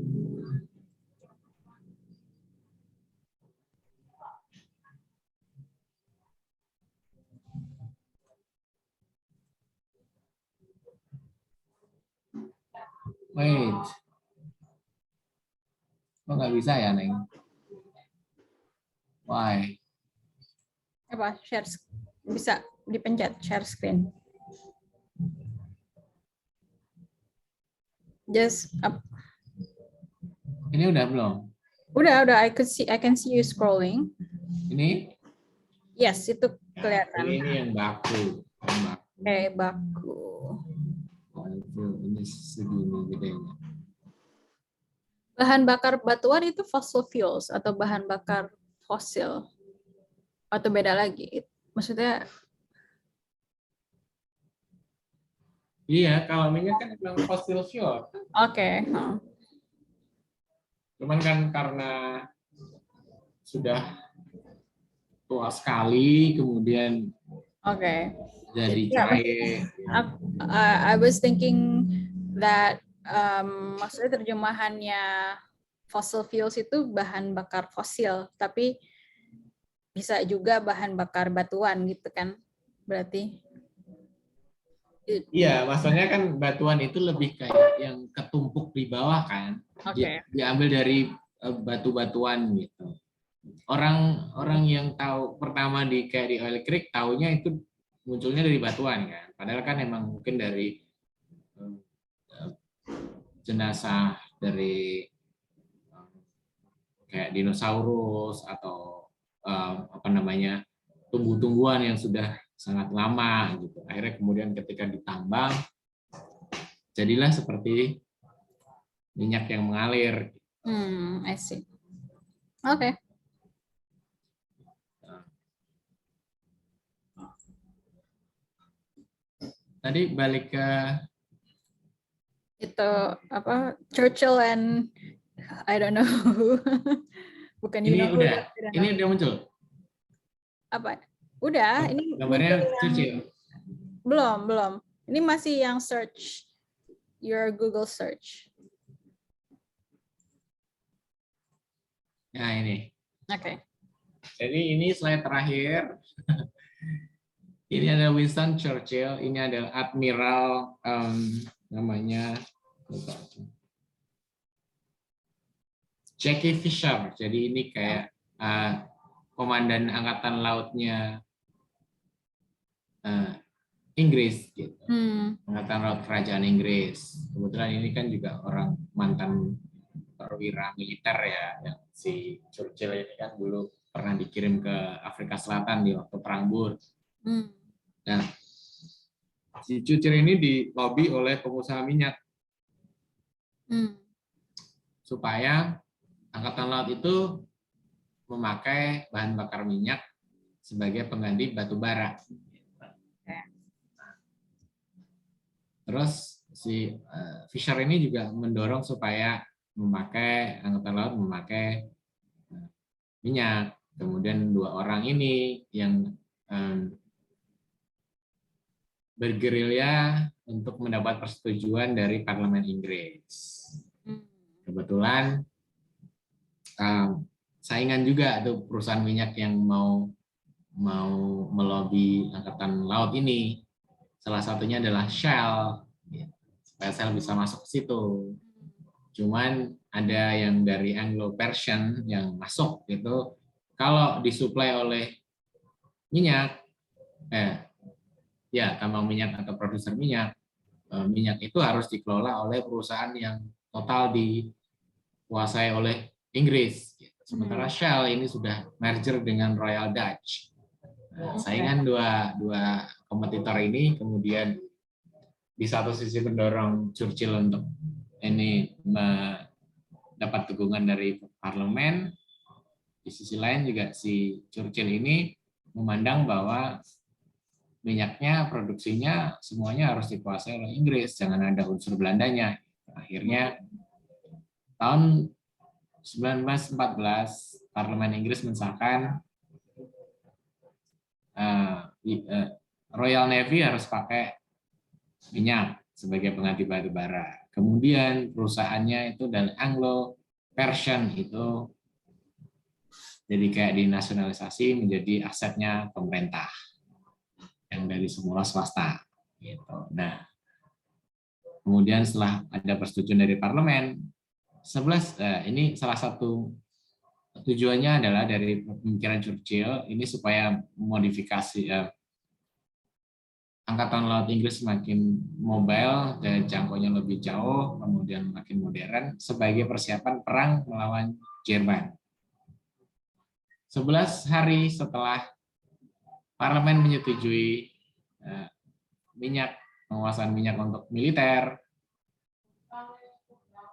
Wait. Kok nggak bisa ya, Neng? Why? Apa? Share, bisa dipencet share screen. Just up. Ini udah belum? Udah. I can see you scrolling. Ini? Yes, itu kelihatan. Ini yang baku. Baku. Ini segini gedenya. Bahan bakar batuan itu fossil fuels atau bahan bakar fosil? Atau beda lagi? Maksudnya? Iya, kalau minyak kan bilang fossil fuel. Oke. Cuman kan karena sudah tua sekali, kemudian jadi cair. I was thinking that maksudnya terjemahannya fossil fuels itu bahan bakar fosil, tapi bisa juga bahan bakar batuan gitu kan, berarti. Iya, maksudnya kan batuan itu lebih kayak yang ketumpuk di bawah kan, diambil dari batu-batuan gitu. Orang yang tahu pertama di Oil Creek taunya itu munculnya dari batuan kan, padahal kan emang mungkin dari jenazah dari kayak dinosaurus atau tumbuh-tumbuhan yang sudah sangat lama gitu. Akhirnya kemudian ketika ditambang jadilah seperti minyak yang mengalir. I see. Oke. Tadi balik ke itu apa, Churchill and I don't know. Bukan ini udah muncul. Apa? Udah, ini gambarnya Churchill. Belum. Ini masih yang search, your Google search. Nah, ini. Oke. Jadi ini slide terakhir. Ini ada Winston Churchill, ini ada Admiral namanya Jackie Fisher. Jadi ini kayak komandan angkatan lautnya Inggris gitu. Angkatan laut kerajaan Inggris. Kebetulan ini kan juga mantan perwira militer ya. Yang si Churchill ini kan dulu pernah dikirim ke Afrika Selatan di waktu Perang Boer. Nah, si Churchill ini dilobi oleh pengusaha minyak supaya Angkatan Laut itu memakai bahan bakar minyak sebagai pengganti batu bara. Terus si Fisher ini juga mendorong supaya Angkatan Laut memakai minyak. Kemudian dua orang ini yang bergerilya untuk mendapat persetujuan dari Parlemen Inggris. Kebetulan saingan juga tuh perusahaan minyak yang mau melobi Angkatan Laut ini. Salah satunya adalah Shell. Supaya Shell bisa masuk ke situ. Cuman ada yang dari Anglo-Persian yang masuk gitu. Kalau disuplai oleh minyak, tambang minyak atau produser minyak, minyak itu harus dikelola oleh perusahaan yang total dikuasai oleh Inggris. Sementara Shell ini sudah merger dengan Royal Dutch. Saingan dua kompetitor ini kemudian di satu sisi mendorong Churchill untuk ini mendapat dukungan dari parlemen. Di sisi lain juga si Churchill ini memandang bahwa minyaknya, produksinya semuanya harus dikuasai oleh Inggris, jangan ada unsur Belandanya. Akhirnya tahun 1914 Parlemen Inggris mensahkan Royal Navy harus pakai minyak sebagai pengganti batu bara. Kemudian perusahaannya itu dari Anglo-Persian itu jadi kayak dinasionalisasi menjadi asetnya pemerintah yang dari semula swasta gitu. Nah, kemudian setelah ada persetujuan dari parlemen, ini salah satu tujuannya adalah dari pemikiran Churchill ini supaya modifikasi Angkatan Laut Inggris semakin mobile dan jangkauannya lebih jauh, kemudian makin modern sebagai persiapan perang melawan Jerman. 11 hari setelah parlemen menyetujui penguasaan minyak untuk militer,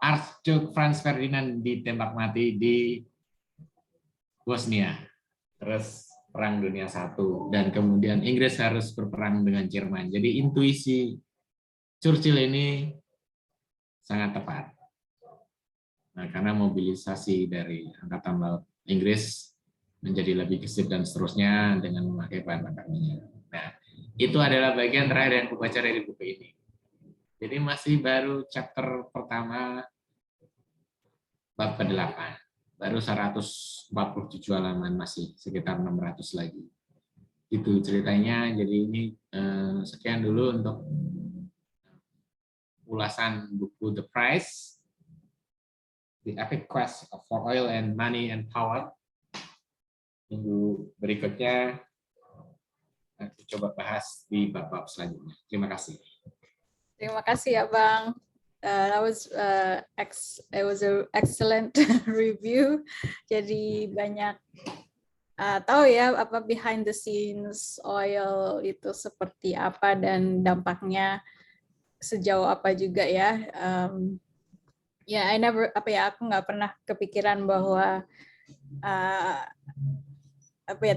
Archduke Franz Ferdinand ditembak mati di Bosnia. Terus Perang Dunia I, dan kemudian Inggris harus berperang dengan Jerman. Jadi intuisi Churchill ini sangat tepat. Nah, karena mobilisasi dari Angkatan Laut Inggris menjadi lebih gesit dan seterusnya dengan memakai bahan bakar minyak. Nah, itu adalah bagian terakhir yang kubaca dari buku ini. Jadi masih baru chapter pertama bab ke-8. Baru 147 halaman, masih sekitar 600 lagi. Itu ceritanya. Jadi ini sekian dulu untuk ulasan buku The Price, The Epic Quest for Oil and Money and Power. Minggu berikutnya nanti coba bahas di bab-bab selanjutnya. Terima kasih. Terima kasih ya Bang. That was it was an excellent review. Jadi banyak tahu ya apa behind the scenes oil itu seperti apa dan dampaknya sejauh apa juga ya. Aku nggak pernah kepikiran bahwa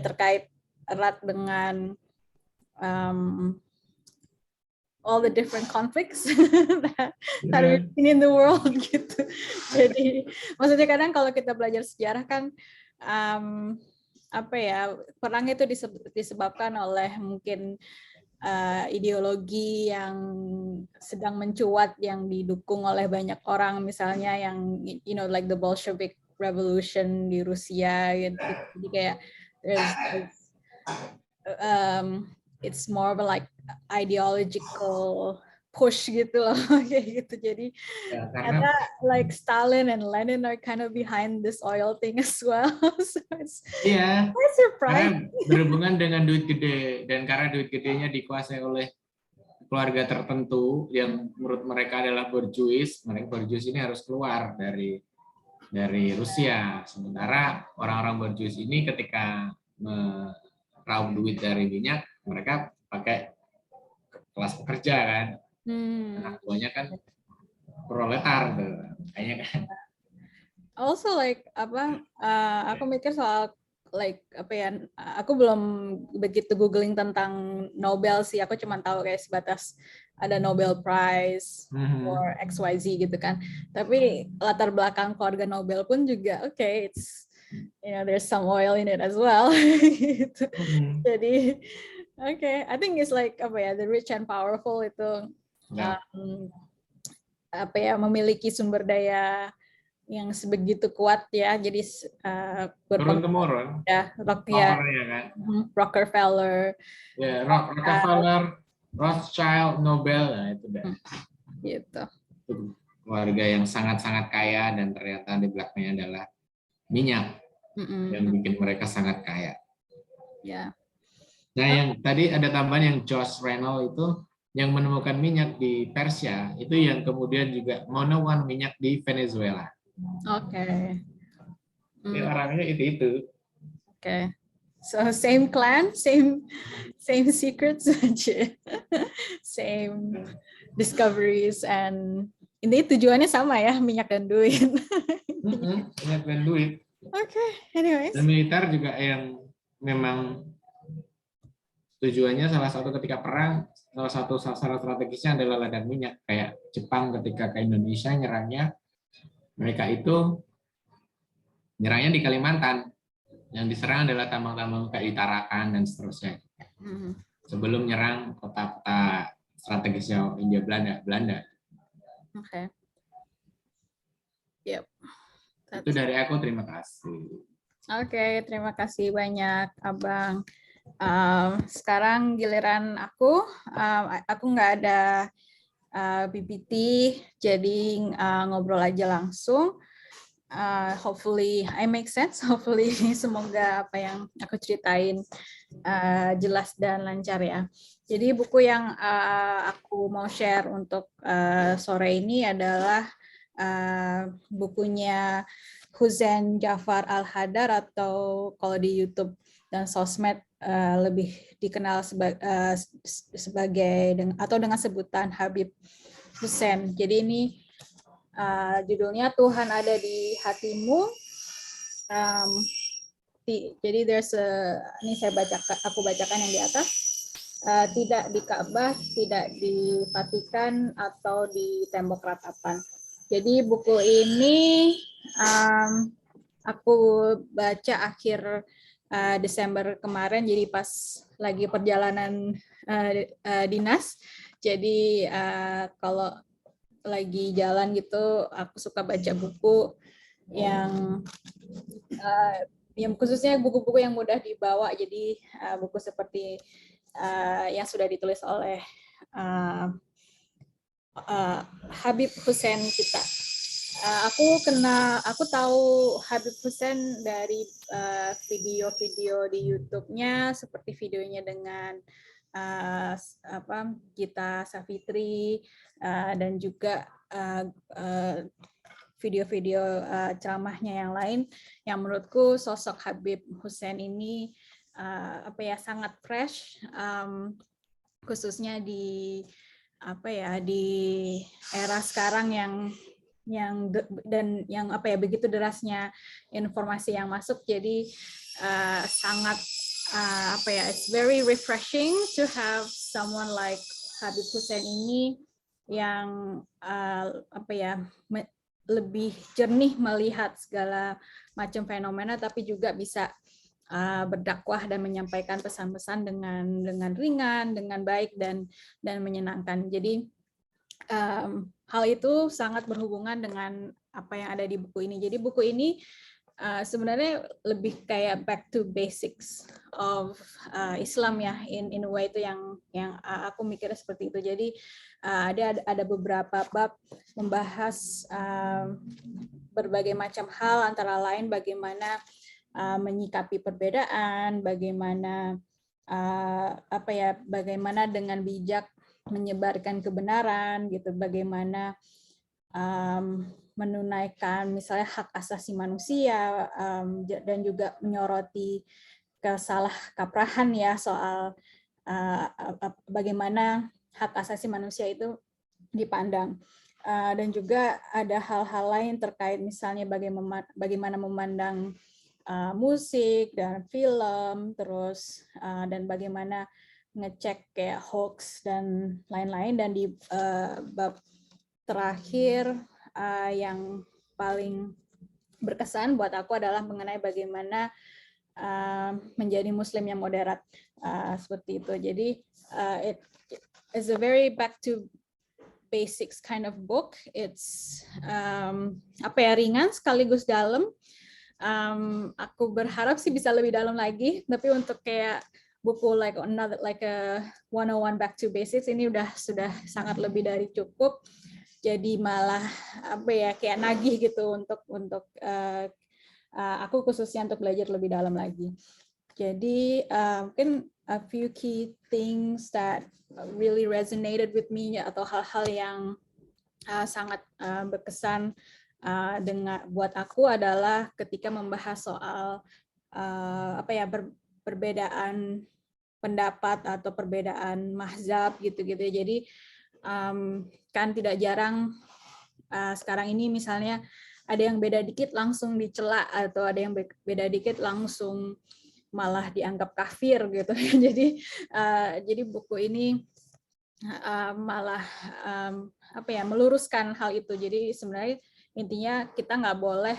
terkait erat dengan all the different conflicts that we've seen in the world gitu. Jadi maksudnya kadang kalau kita belajar sejarah kan perang itu disebabkan oleh mungkin ideologi yang sedang mencuat yang didukung oleh banyak orang, misalnya yang like the Bolshevik Revolution di Rusia gitu. Jadi kayak it's more of like ideological push gitu loh, kayak gitu. Jadi karena like Stalin and Lenin are kind of behind this oil thing as well. So it's surprising. Karena berhubungan dengan duit gede, dan karena duit gedenya dikuasai oleh keluarga tertentu yang menurut mereka adalah borjuis, mereka borjuis ini harus keluar dari dari Rusia. Sementara orang-orang berjus ini ketika meraup duit dari minyak, mereka pakai kelas pekerja kan. Anak buahnya kan proletar tuh, kayaknya kan. Also like apa? Aku mikir soal like apa ya? Aku belum begitu googling tentang Nobel sih. Aku cuma tahu kayak sebatas ada Nobel Prize or XYZ gitu kan. Tapi latar belakang keluarga Nobel pun juga it's there's some oil in it as well. Gitu. Jadi I think it's like apa ya, the rich and powerful itu apa ya, memiliki sumber daya yang sebegitu kuat ya, jadi Turun temurun ya, powernya kan. Rockefeller, Rockefeller, Rothschild, Nobel, nah itu dah. Gitu. Keluarga yang sangat-sangat kaya dan ternyata di belakangnya adalah minyak yang bikin mereka sangat kaya. Ya. Nah, yang tadi ada tambahan yang Josh Reynolds itu yang menemukan minyak di Persia, itu yang kemudian juga menemukan minyak di Venezuela. Oke. Jadi orangnya itu. Oke. So same clan, same secrets aja. Same discoveries, and ini tujuannya sama ya, minyak dan duit. Minyak dan duit. Oke, anyways. Dan militer juga yang memang tujuannya salah satu ketika perang, salah satu sasaran strategisnya adalah ladang minyak. Kayak Jepang ketika ke Indonesia nyerangnya, mereka itu nyerangnya di Kalimantan. Yang diserang adalah tambang-tambang kayak di Tarakan dan seterusnya. Sebelum nyerang kota-kota strategisnya India Belanda. Oke. Yep. Itu dari aku, terima kasih. Oke, terima kasih banyak Abang. Sekarang giliran aku. Aku nggak ada PPT, jadi ngobrol aja langsung. Hopefully I make sense. Hopefully semoga apa yang aku ceritain jelas dan lancar ya. Jadi buku yang aku mau share untuk sore ini adalah bukunya Husain Jafar Al-Hadar, atau kalau di YouTube dan sosmed lebih dikenal sebagai atau dengan sebutan Habib Hussein. Jadi ini judulnya Tuhan Ada di Hatimu. Jadi ini aku bacakan yang di atas. Tidak di Ka'bah, tidak di Vatikan, atau di tembok ratapan. Jadi buku ini aku baca akhir Desember kemarin, jadi pas lagi perjalanan dinas. Jadi kalau lagi jalan gitu, aku suka baca buku yang khususnya buku-buku yang mudah dibawa. Jadi buku seperti yang sudah ditulis oleh Habib Hussein kita. Aku tahu Habib Hussein dari video-video di YouTube-nya, seperti videonya dengan Gita Savitri, dan juga video-video ceramahnya yang lain, yang menurutku sosok Habib Hussein ini sangat fresh, khususnya di era sekarang yang begitu derasnya informasi yang masuk. Jadi sangat it's very refreshing to have someone like Habib Hussein ini yang lebih jernih melihat segala macam fenomena, tapi juga bisa berdakwah dan menyampaikan pesan-pesan dengan ringan, dengan baik dan menyenangkan. Jadi hal itu sangat berhubungan dengan apa yang ada di buku ini. Jadi buku ini sebenarnya lebih kayak back to basics of Islam ya, in a way itu yang aku mikirnya seperti itu. Jadi ada beberapa bab membahas berbagai macam hal, antara lain bagaimana menyikapi perbedaan, bagaimana bagaimana dengan bijak menyebarkan kebenaran gitu, bagaimana menunaikan misalnya hak asasi manusia, dan juga menyoroti kesalahkaprahan ya soal bagaimana hak asasi manusia itu dipandang. Dan juga ada hal-hal lain terkait misalnya bagaimana memandang musik dan film, terus dan bagaimana ngecek kayak hoax dan lain-lain. Dan di bab terakhir yang paling berkesan buat aku adalah mengenai bagaimana menjadi Muslim yang moderat, seperti itu. Jadi it is a very back to basics kind of book. It's ringan sekaligus dalam. Aku berharap sih bisa lebih dalam lagi, tapi untuk kayak buku like a 101 back to basics ini sudah sangat lebih dari cukup. Jadi malah kayak nagih gitu untuk aku khususnya untuk belajar lebih dalam lagi. Jadi mungkin a few key things that really resonated with me atau hal-hal yang sangat berkesan buat aku adalah ketika membahas soal perbedaan pendapat atau perbedaan mazhab gitu-gitu. Jadi kan tidak jarang sekarang ini misalnya ada yang beda dikit langsung dicela atau ada yang beda dikit langsung malah dianggap kafir gitu. Jadi buku ini malah meluruskan hal itu. Jadi sebenarnya intinya kita nggak boleh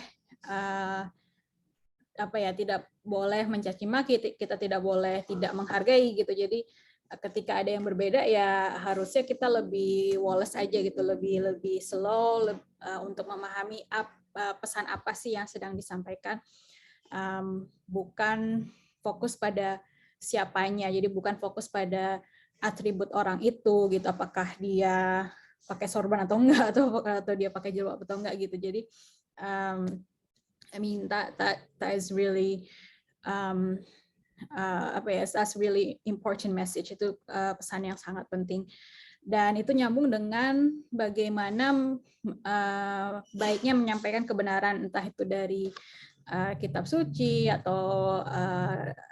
tidak boleh mencaci maki, kita tidak boleh tidak menghargai gitu. Jadi ketika ada yang berbeda ya harusnya kita lebih woles aja gitu, lebih slow untuk memahami pesan apa sih yang sedang disampaikan, bukan fokus pada siapanya. Jadi bukan fokus pada atribut orang itu gitu, apakah dia pakai sorban atau enggak, atau dia pakai jilbab atau enggak gitu. Jadi that is really that's really important message. Itu pesan yang sangat penting. Dan itu nyambung dengan bagaimana baiknya menyampaikan kebenaran, entah itu dari kitab suci atau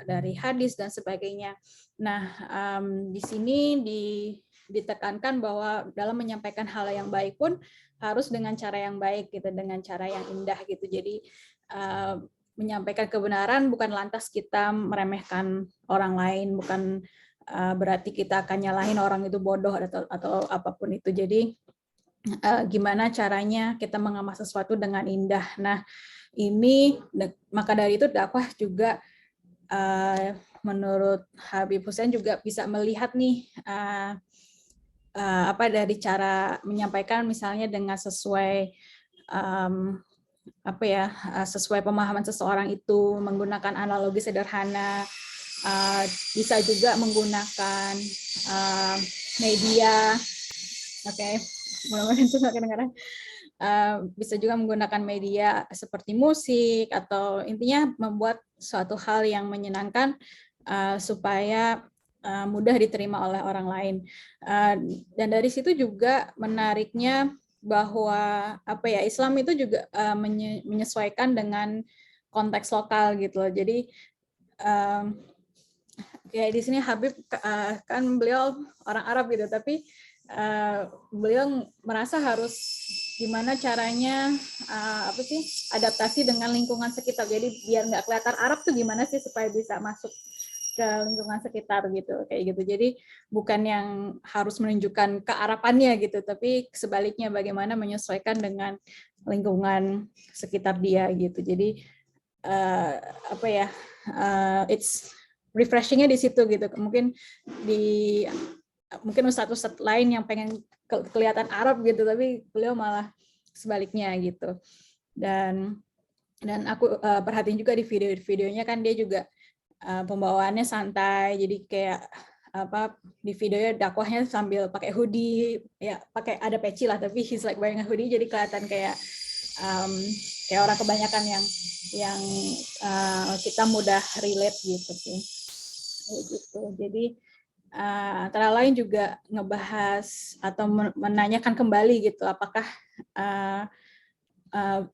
dari hadis dan sebagainya. Nah, di sini ditekankan bahwa dalam menyampaikan hal yang baik pun harus dengan cara yang baik gitu, dengan cara yang indah gitu. Jadi menyampaikan kebenaran bukan lantas kita meremehkan orang lain, bukan berarti kita akan nyalahin orang itu bodoh atau apapun itu. Jadi gimana caranya kita mengemas sesuatu dengan indah. Nah, ini maka dari itu dakwah juga menurut Habib Hussein juga bisa melihat nih dari cara menyampaikan misalnya dengan sesuai sesuai pemahaman seseorang itu, menggunakan analogi sederhana, bisa juga menggunakan media, mudah-mudahan itu nggak kedengaran. Bisa juga menggunakan media seperti musik atau intinya membuat suatu hal yang menyenangkan supaya mudah diterima oleh orang lain. Dan dari situ juga menariknya bahwa Islam itu juga menyesuaikan dengan konteks lokal gitu loh. Jadi kayak di sini Habib kan beliau orang Arab gitu, tapi beliau merasa harus gimana caranya adaptasi dengan lingkungan sekitar. Jadi biar nggak kelihatan Arab tuh gimana sih supaya bisa masuk ke lingkungan sekitar gitu, kayak gitu. Jadi bukan yang harus menunjukkan kearapannya gitu, tapi sebaliknya bagaimana menyesuaikan dengan lingkungan sekitar dia gitu. Jadi it's refreshingnya di situ gitu. Mungkin ustadz-ustadz lain yang pengen kelihatan Arab gitu, tapi beliau malah sebaliknya gitu. Dan aku perhatiin juga di videonya kan dia juga pembawaannya santai, jadi kayak di videonya dakwahnya sambil pakai hoodie, ya pakai ada peci lah, tapi he's like wearing a hoodie, jadi kelihatan kayak orang kebanyakan yang kita mudah relate gitu sih. Gitu. Jadi antara lain juga ngebahas atau menanyakan kembali gitu, apakah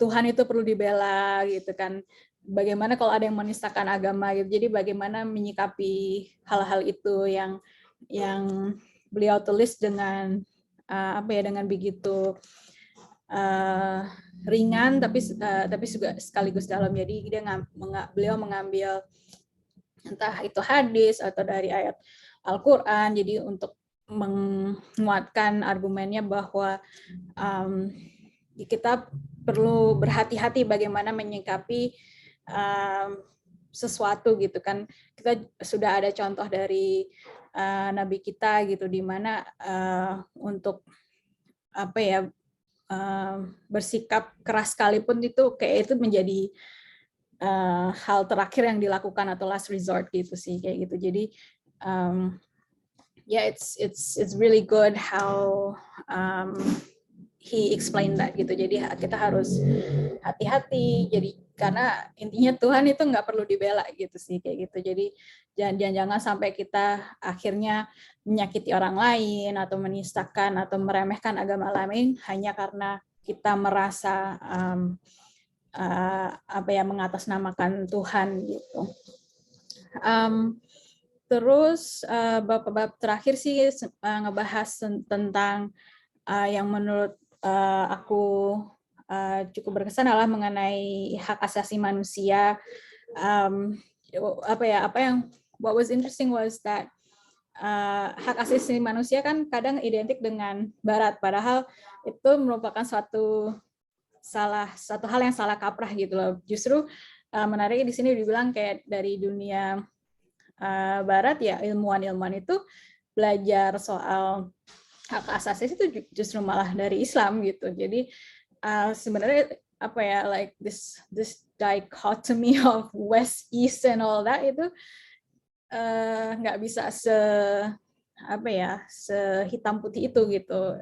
Tuhan itu perlu dibela gitu kan. Bagaimana kalau ada yang menistakan agama gitu. Jadi bagaimana menyikapi hal-hal itu yang beliau tulis dengan dengan begitu ringan tapi juga sekaligus dalam. Jadi beliau mengambil entah itu hadis atau dari ayat Al-Quran, jadi untuk menguatkan argumennya bahwa kita perlu berhati-hati bagaimana menyikapi sesuatu gitu kan. Kita sudah ada contoh dari Nabi kita gitu, di mana untuk bersikap keras sekalipun itu kayak itu menjadi hal terakhir yang dilakukan atau last resort gitu sih, kayak gitu. Jadi it's really good how he explained that gitu. Jadi kita harus hati-hati. Jadi karena intinya Tuhan itu nggak perlu dibela gitu sih, kayak gitu. Jadi jangan sampai kita akhirnya menyakiti orang lain atau menistakan atau meremehkan agama lain hanya karena kita merasa mengatasnamakan Tuhan gitu. Terus bab terakhir sih ngebahas tentang yang menurut aku cukup berkesan adalah mengenai hak asasi manusia. What was interesting was that hak asasi manusia kan kadang identik dengan Barat, padahal itu merupakan satu hal yang salah kaprah gitu loh. Justru menariknya di sini dibilang kayak dari dunia Barat ya, ilmuwan itu belajar soal hak asasi itu justru malah dari Islam gitu. Jadi sebenarnya like this dichotomy of West East and all that itu nggak bisa sehitam putih itu gitu.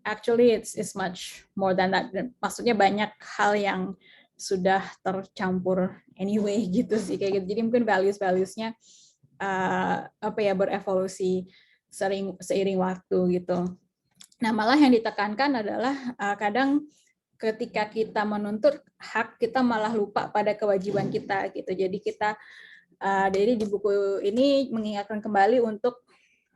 Actually it's much more than that. Maksudnya banyak hal yang sudah tercampur anyway gitu sih, kayak gitu. Jadi mungkin values-nya berevolusi seiring waktu gitu. Nah, malah yang ditekankan adalah kadang ketika kita menuntut hak, kita malah lupa pada kewajiban kita gitu. Jadi kita jadi di buku ini mengingatkan kembali untuk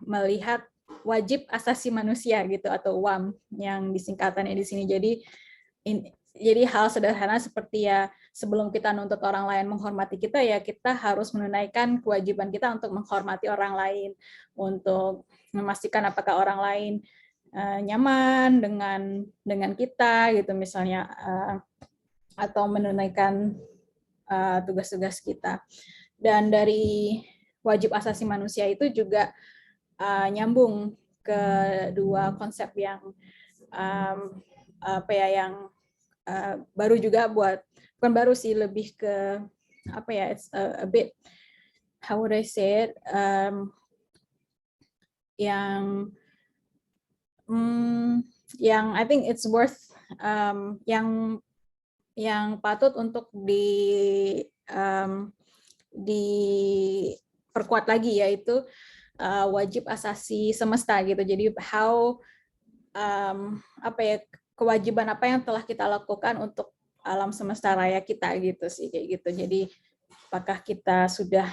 melihat wajib asasi manusia gitu, atau WAM yang disingkatannya di sini. Jadi hal sederhana seperti ya sebelum kita nuntut orang lain menghormati kita, ya kita harus menunaikan kewajiban kita untuk menghormati orang lain, untuk memastikan apakah orang lain nyaman dengan kita gitu misalnya, atau menunaikan tugas-tugas kita. Dan dari wajib asasi manusia itu juga nyambung ke dua konsep yang baru juga bukan baru sih, lebih ke it's a bit, how would I say it, yang I think it's worth yang patut untuk diperkuat lagi, yaitu wajib asasi semesta gitu. Jadi kewajiban apa yang telah kita lakukan untuk alam semesta raya kita gitu sih, kayak gitu. Jadi apakah kita sudah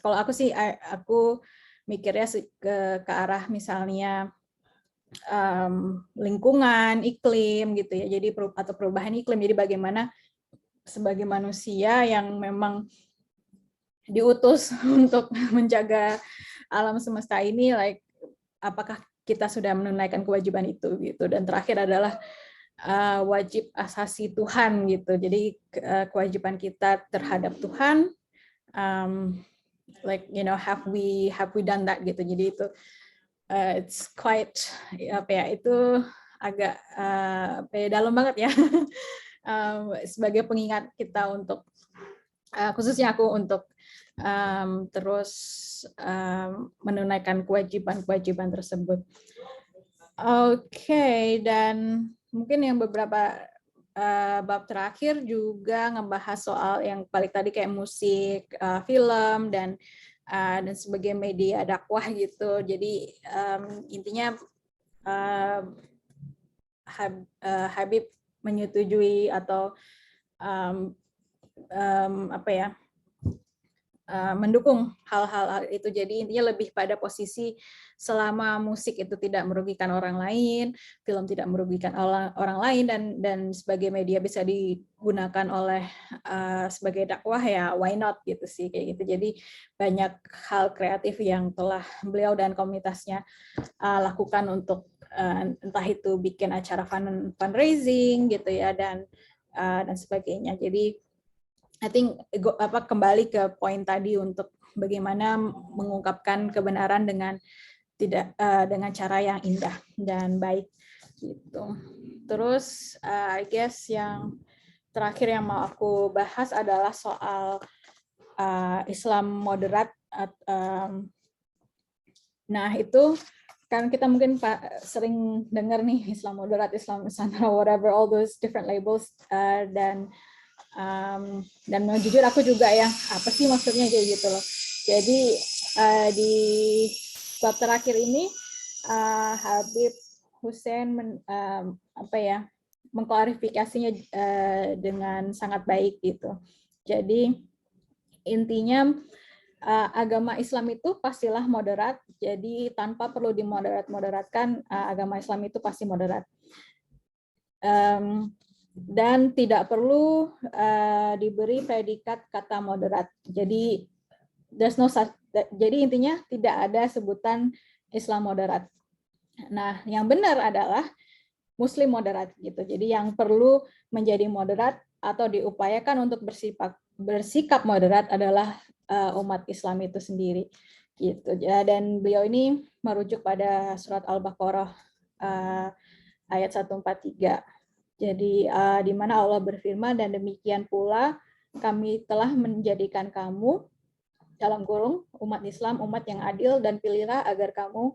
kalau aku sih aku mikirnya ke arah misalnya lingkungan, iklim gitu ya. Jadi atau perubahan iklim. Jadi bagaimana sebagai manusia yang memang diutus untuk menjaga alam semesta ini, like apakah kita sudah menunaikan kewajiban itu gitu. Dan terakhir adalah wajib asasi Tuhan gitu. Jadi kewajiban kita terhadap Tuhan, have we done that gitu. Jadi itu it's quite itu agak dalam banget ya. Sebagai pengingat kita untuk khususnya aku untuk terus menunaikan kewajiban tersebut. Oke, dan mungkin yang beberapa bab terakhir juga ngebahas soal yang balik tadi kayak musik, film, dan sebagai media dakwah gitu. Jadi intinya Habib menyetujui atau mendukung hal-hal itu. Jadi intinya lebih pada posisi selama musik itu tidak merugikan orang lain, film tidak merugikan orang lain, dan sebagai media bisa digunakan oleh sebagai dakwah, ya why not gitu sih, kayak gitu. Jadi banyak hal kreatif yang telah beliau dan komunitasnya lakukan untuk entah itu bikin acara fundraising gitu ya, dan sebagainya. Jadi I think kembali ke poin tadi untuk bagaimana mengungkapkan kebenaran dengan dengan cara yang indah dan baik gitu. Terus I guess yang terakhir yang mau aku bahas adalah soal Islam moderat. Nah itu kan kita mungkin sering dengar nih Islam moderat, Islam Nusantara, whatever, all those different labels, dan jujur aku juga yang apa sih maksudnya kayak gitu loh. Jadi di bab terakhir ini Habib Hussein mengklarifikasinya dengan sangat baik gitu. Jadi intinya agama Islam itu pastilah moderat. Jadi tanpa perlu dimoderatkan, agama Islam itu pasti moderat. Dan tidak perlu diberi predikat kata moderat. Jadi jadi intinya tidak ada sebutan Islam moderat. Nah, yang benar adalah Muslim moderat gitu. Jadi yang perlu menjadi moderat atau diupayakan untuk bersikap moderat adalah umat Islam itu sendiri gitu. Dan beliau ini merujuk pada surat Al-Baqarah ayat 143. Jadi di mana Allah berfirman, dan demikian pula kami telah menjadikan kamu dalam kurung umat Islam, umat yang adil, dan pilihlah agar kamu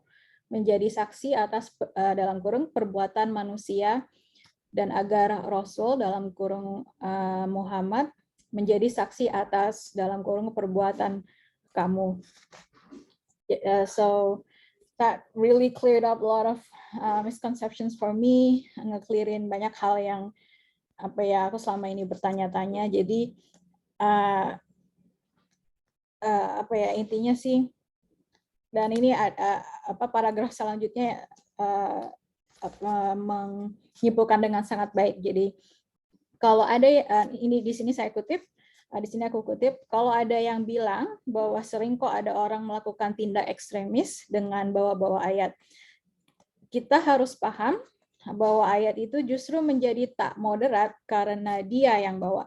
menjadi saksi atas dalam kurung perbuatan manusia, dan agar Rasul dalam kurung Muhammad menjadi saksi atas dalam kurung perbuatan kamu. So that really cleared up a lot of misconceptions for me, nge-clearin banyak hal yang aku selama ini bertanya-tanya. Jadi intinya sih, dan ini paragraf selanjutnya menyimpulkan dengan sangat baik. Jadi kalau ada ini di sini saya kutip. Di sini aku kutip, kalau ada yang bilang bahwa sering kok ada orang melakukan tindak ekstremis dengan bawa-bawa ayat. Kita harus paham bahwa ayat itu justru menjadi tak moderat karena dia yang bawa.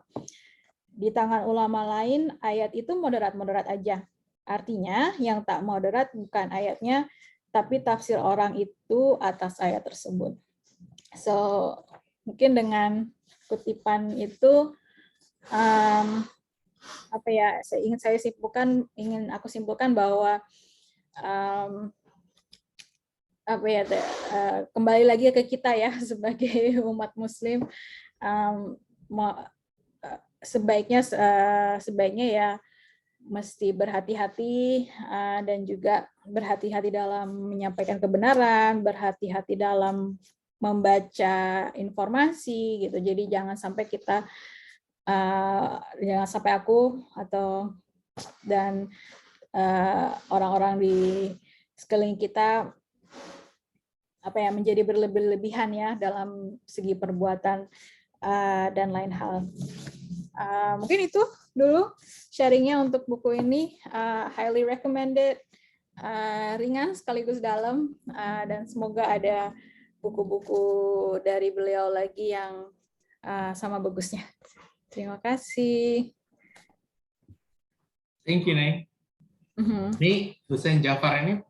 Di tangan ulama lain, ayat itu moderat-moderat aja. Artinya yang tak moderat bukan ayatnya, tapi tafsir orang itu atas ayat tersebut. So, mungkin dengan kutipan itu, ingin aku simpulkan bahwa kembali lagi ke kita ya sebagai umat Muslim, sebaiknya ya mesti berhati-hati, dan juga berhati-hati dalam menyampaikan kebenaran, berhati-hati dalam membaca informasi gitu. Jadi jangan sampai jangan sampai aku dan orang-orang di sekeliling kita menjadi berlebihan ya dalam segi perbuatan dan lain hal. Mungkin itu dulu sharingnya untuk buku ini. Highly recommended, ringan sekaligus dalam, dan semoga ada buku-buku dari beliau lagi yang sama bagusnya. Terima kasih. Thank you, Nay. Ini Hussein Jafar ini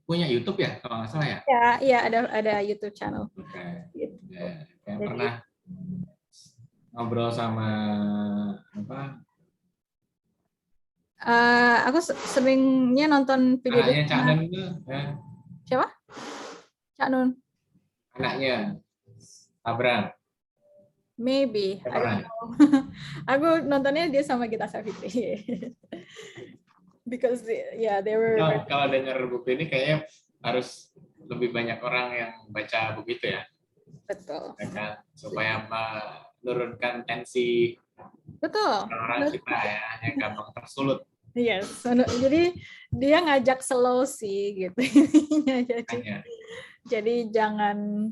punya YouTube ya, kalau nggak salah ya? Ya, ada YouTube channel. Oke. Ya, pernah ngobrol sama aku seringnya nonton video anaknya Cak Nun itu. Ya. Siapa? Cak Nun. Anaknya Abraham. Maybe. Aku nontonnya dia sama Gita Savitri. Because they were. Kalau dengar buku ini kayaknya harus lebih banyak orang yang baca buku itu ya. Betul. Ya kan? Supaya menurunkan tensi Betul. orang kita ya, yang gampang tersulut. Yes, jadi dia ngajak slow sih gitu. Hanya. Jadi jangan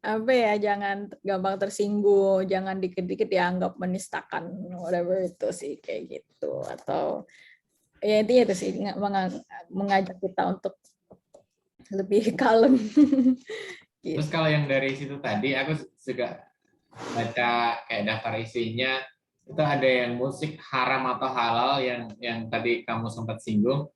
apa ya, jangan gampang tersinggung, jangan dikit-dikit dianggap menistakan, whatever itu sih kayak gitu. Atau ya intinya itu sih mengajak kita untuk lebih kalem. Gitu. Terus kalau yang dari situ tadi, aku juga baca kayak daftar isinya, itu ada yang musik haram atau halal yang tadi kamu sempat singgung.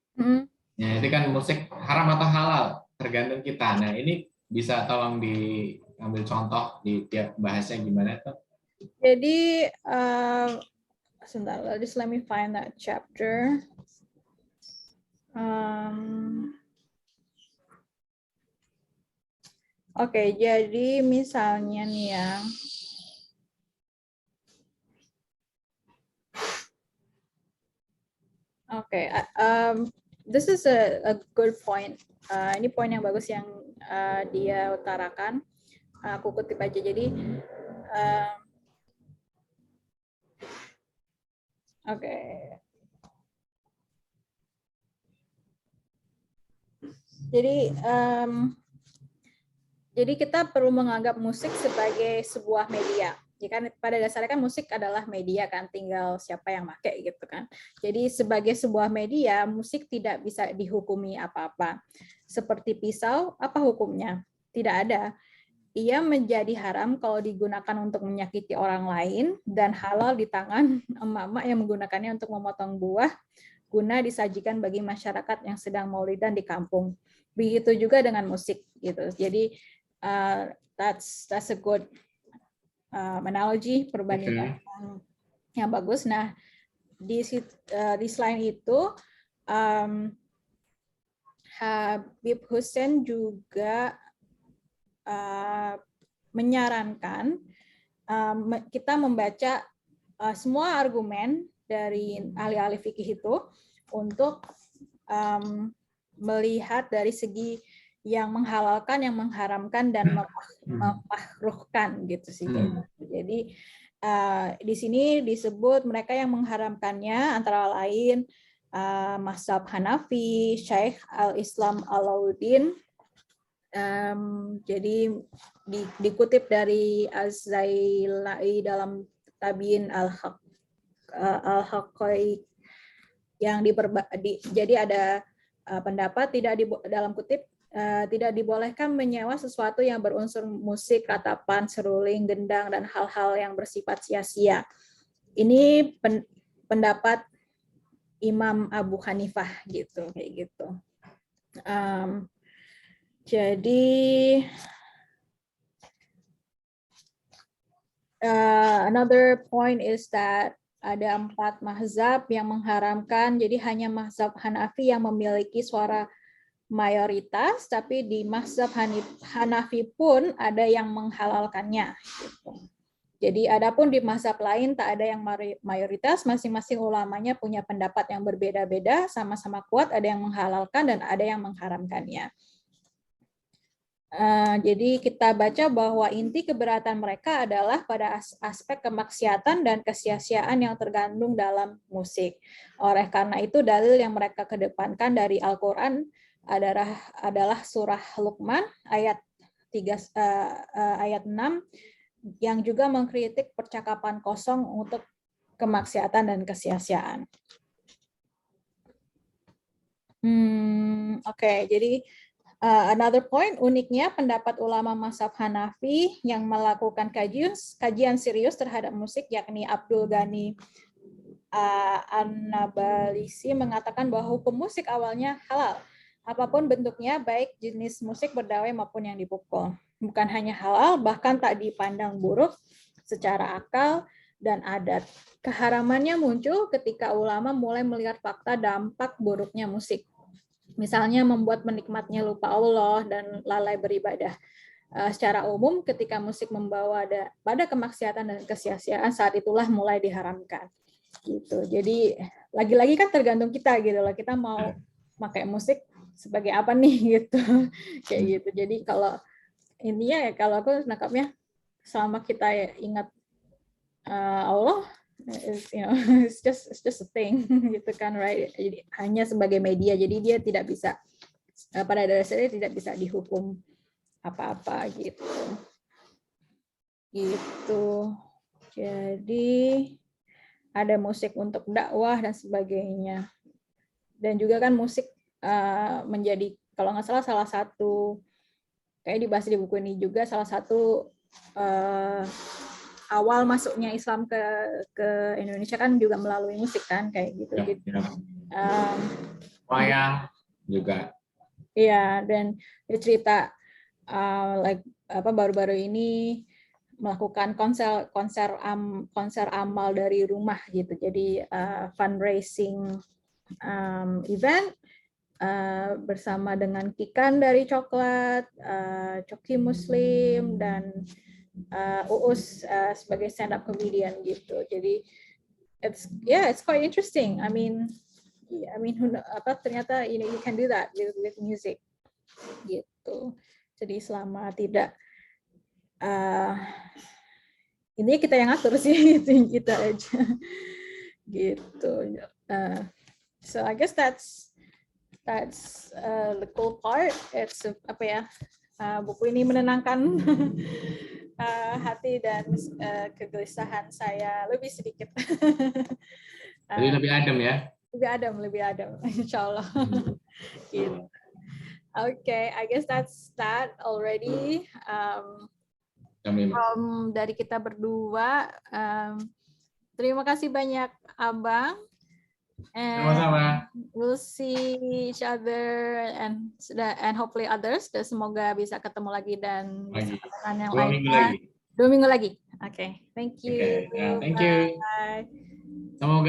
Ya, itu kan musik haram atau halal, tergantung kita. Nah, ini bisa tolong diambil contoh di tiap bahasnya gimana tuh? Jadi sebentar, just let me find that chapter. Oke, jadi misalnya nih ya. Oke, this is a good point. Ini poin yang bagus yang dia utarakan. Aku kutip aja. Jadi, oke. Jadi kita perlu menganggap musik sebagai sebuah media. Ya kan, pada dasarnya kan musik adalah media kan, tinggal siapa yang pakai gitu kan. Jadi sebagai sebuah media, musik tidak bisa dihukumi apa-apa. Seperti pisau, apa hukumnya? Tidak ada. Ia menjadi haram kalau digunakan untuk menyakiti orang lain dan halal di tangan emak-emak yang menggunakannya untuk memotong buah guna disajikan bagi masyarakat yang sedang maulidan di kampung. Begitu juga dengan musik gitu. Jadi that's a good analogy, perbandingan yang bagus. Nah, di selain itu Habib Hussein juga menyarankan kita membaca semua argumen dari ahli-ahli fikih itu untuk melihat dari segi yang menghalalkan, yang mengharamkan, dan memakruhkan gitu sih. Jadi di sini disebut mereka yang mengharamkannya antara lain mazhab Hanafi, Syekh Al-Islam Alauddin. Jadi dikutip dari Az-Zailai dalam Tabiin Al-Haqqaiq yang jadi ada pendapat dalam kutip tidak dibolehkan menyewa sesuatu yang berunsur musik, ratapan, seruling, gendang, dan hal-hal yang bersifat sia-sia. Ini pendapat Imam Abu Hanifah gitu, kayak gitu. Jadi another point is that ada 4 mazhab yang mengharamkan, jadi hanya mazhab Hanafi yang memiliki suara mayoritas, tapi di mazhab Hanafi pun ada yang menghalalkannya. Gitu. Jadi adapun di mazhab lain tak ada yang mayoritas, masing-masing ulamanya punya pendapat yang berbeda-beda, sama-sama kuat, ada yang menghalalkan dan ada yang mengharamkannya. Jadi kita baca bahwa inti keberatan mereka adalah pada aspek kemaksiatan dan kesia-siaan yang tergandung dalam musik. Oleh karena itu dalil yang mereka kedepankan dari Al-Quran adalah surah Luqman ayat 6 yang juga mengkritik percakapan kosong untuk kemaksiatan dan kesia-siaan. Oke, jadi another point, uniknya pendapat ulama mazhab Hanafi yang melakukan kajian serius terhadap musik, yakni Abdul Ghani An-Nabalisi, mengatakan bahwa hukum musik awalnya halal. Apapun bentuknya, baik jenis musik berdawai maupun yang dipukul. Bukan hanya halal, bahkan tak dipandang buruk secara akal dan adat. Keharamannya muncul ketika ulama mulai melihat fakta dampak buruknya musik. Misalnya membuat menikmatnya lupa Allah dan lalai beribadah. Secara umum, ketika musik membawa pada kemaksiatan dan kesia-siaan, saat itulah mulai diharamkan. Gitu. Jadi lagi-lagi kan tergantung kita gitu loh. Kita mau pakai musik sebagai apa nih gitu. Kayak gitu. Jadi kalau intinya ya kalau aku nangkapnya selama kita ingat Allah, it's just a thing gitu kan, right? Jadi hanya sebagai media, jadi dia tidak bisa pada dasarnya tidak bisa dihukum apa-apa gitu. Jadi ada musik untuk dakwah dan sebagainya. Dan juga kan musik menjadi kalau nggak salah satu kayak dibahas di buku ini juga salah satu awal masuknya Islam ke Indonesia kan juga melalui musik kan kayak gitu. Wayang juga. Iya, dan dia cerita baru-baru ini melakukan konser amal dari rumah gitu. Jadi fundraising event bersama dengan Kikan dari Coklat, Coki Muslim, dan Uus sebagai stand-up comedian gitu. Jadi it's quite interesting. I mean ternyata you can do that with music gitu. Jadi selama tidak ini kita yang ngatur sih, itu kita aja gitu. So I guess that's the cool part. It's buku ini menenangkan hati dan kegelisahan saya lebih sedikit. Jadi lebih adem ya? Lebih adem, insya Allah. Gitu. Okay, I guess that's that already. Dari kita berdua, terima kasih banyak Abang. Sama-sama. We'll see each other and hopefully others. Dan semoga bisa ketemu lagi dan dengan yang lainnya. 2 minggu lagi. Okay, thank you. Okay. Thank you. Bye. Semoga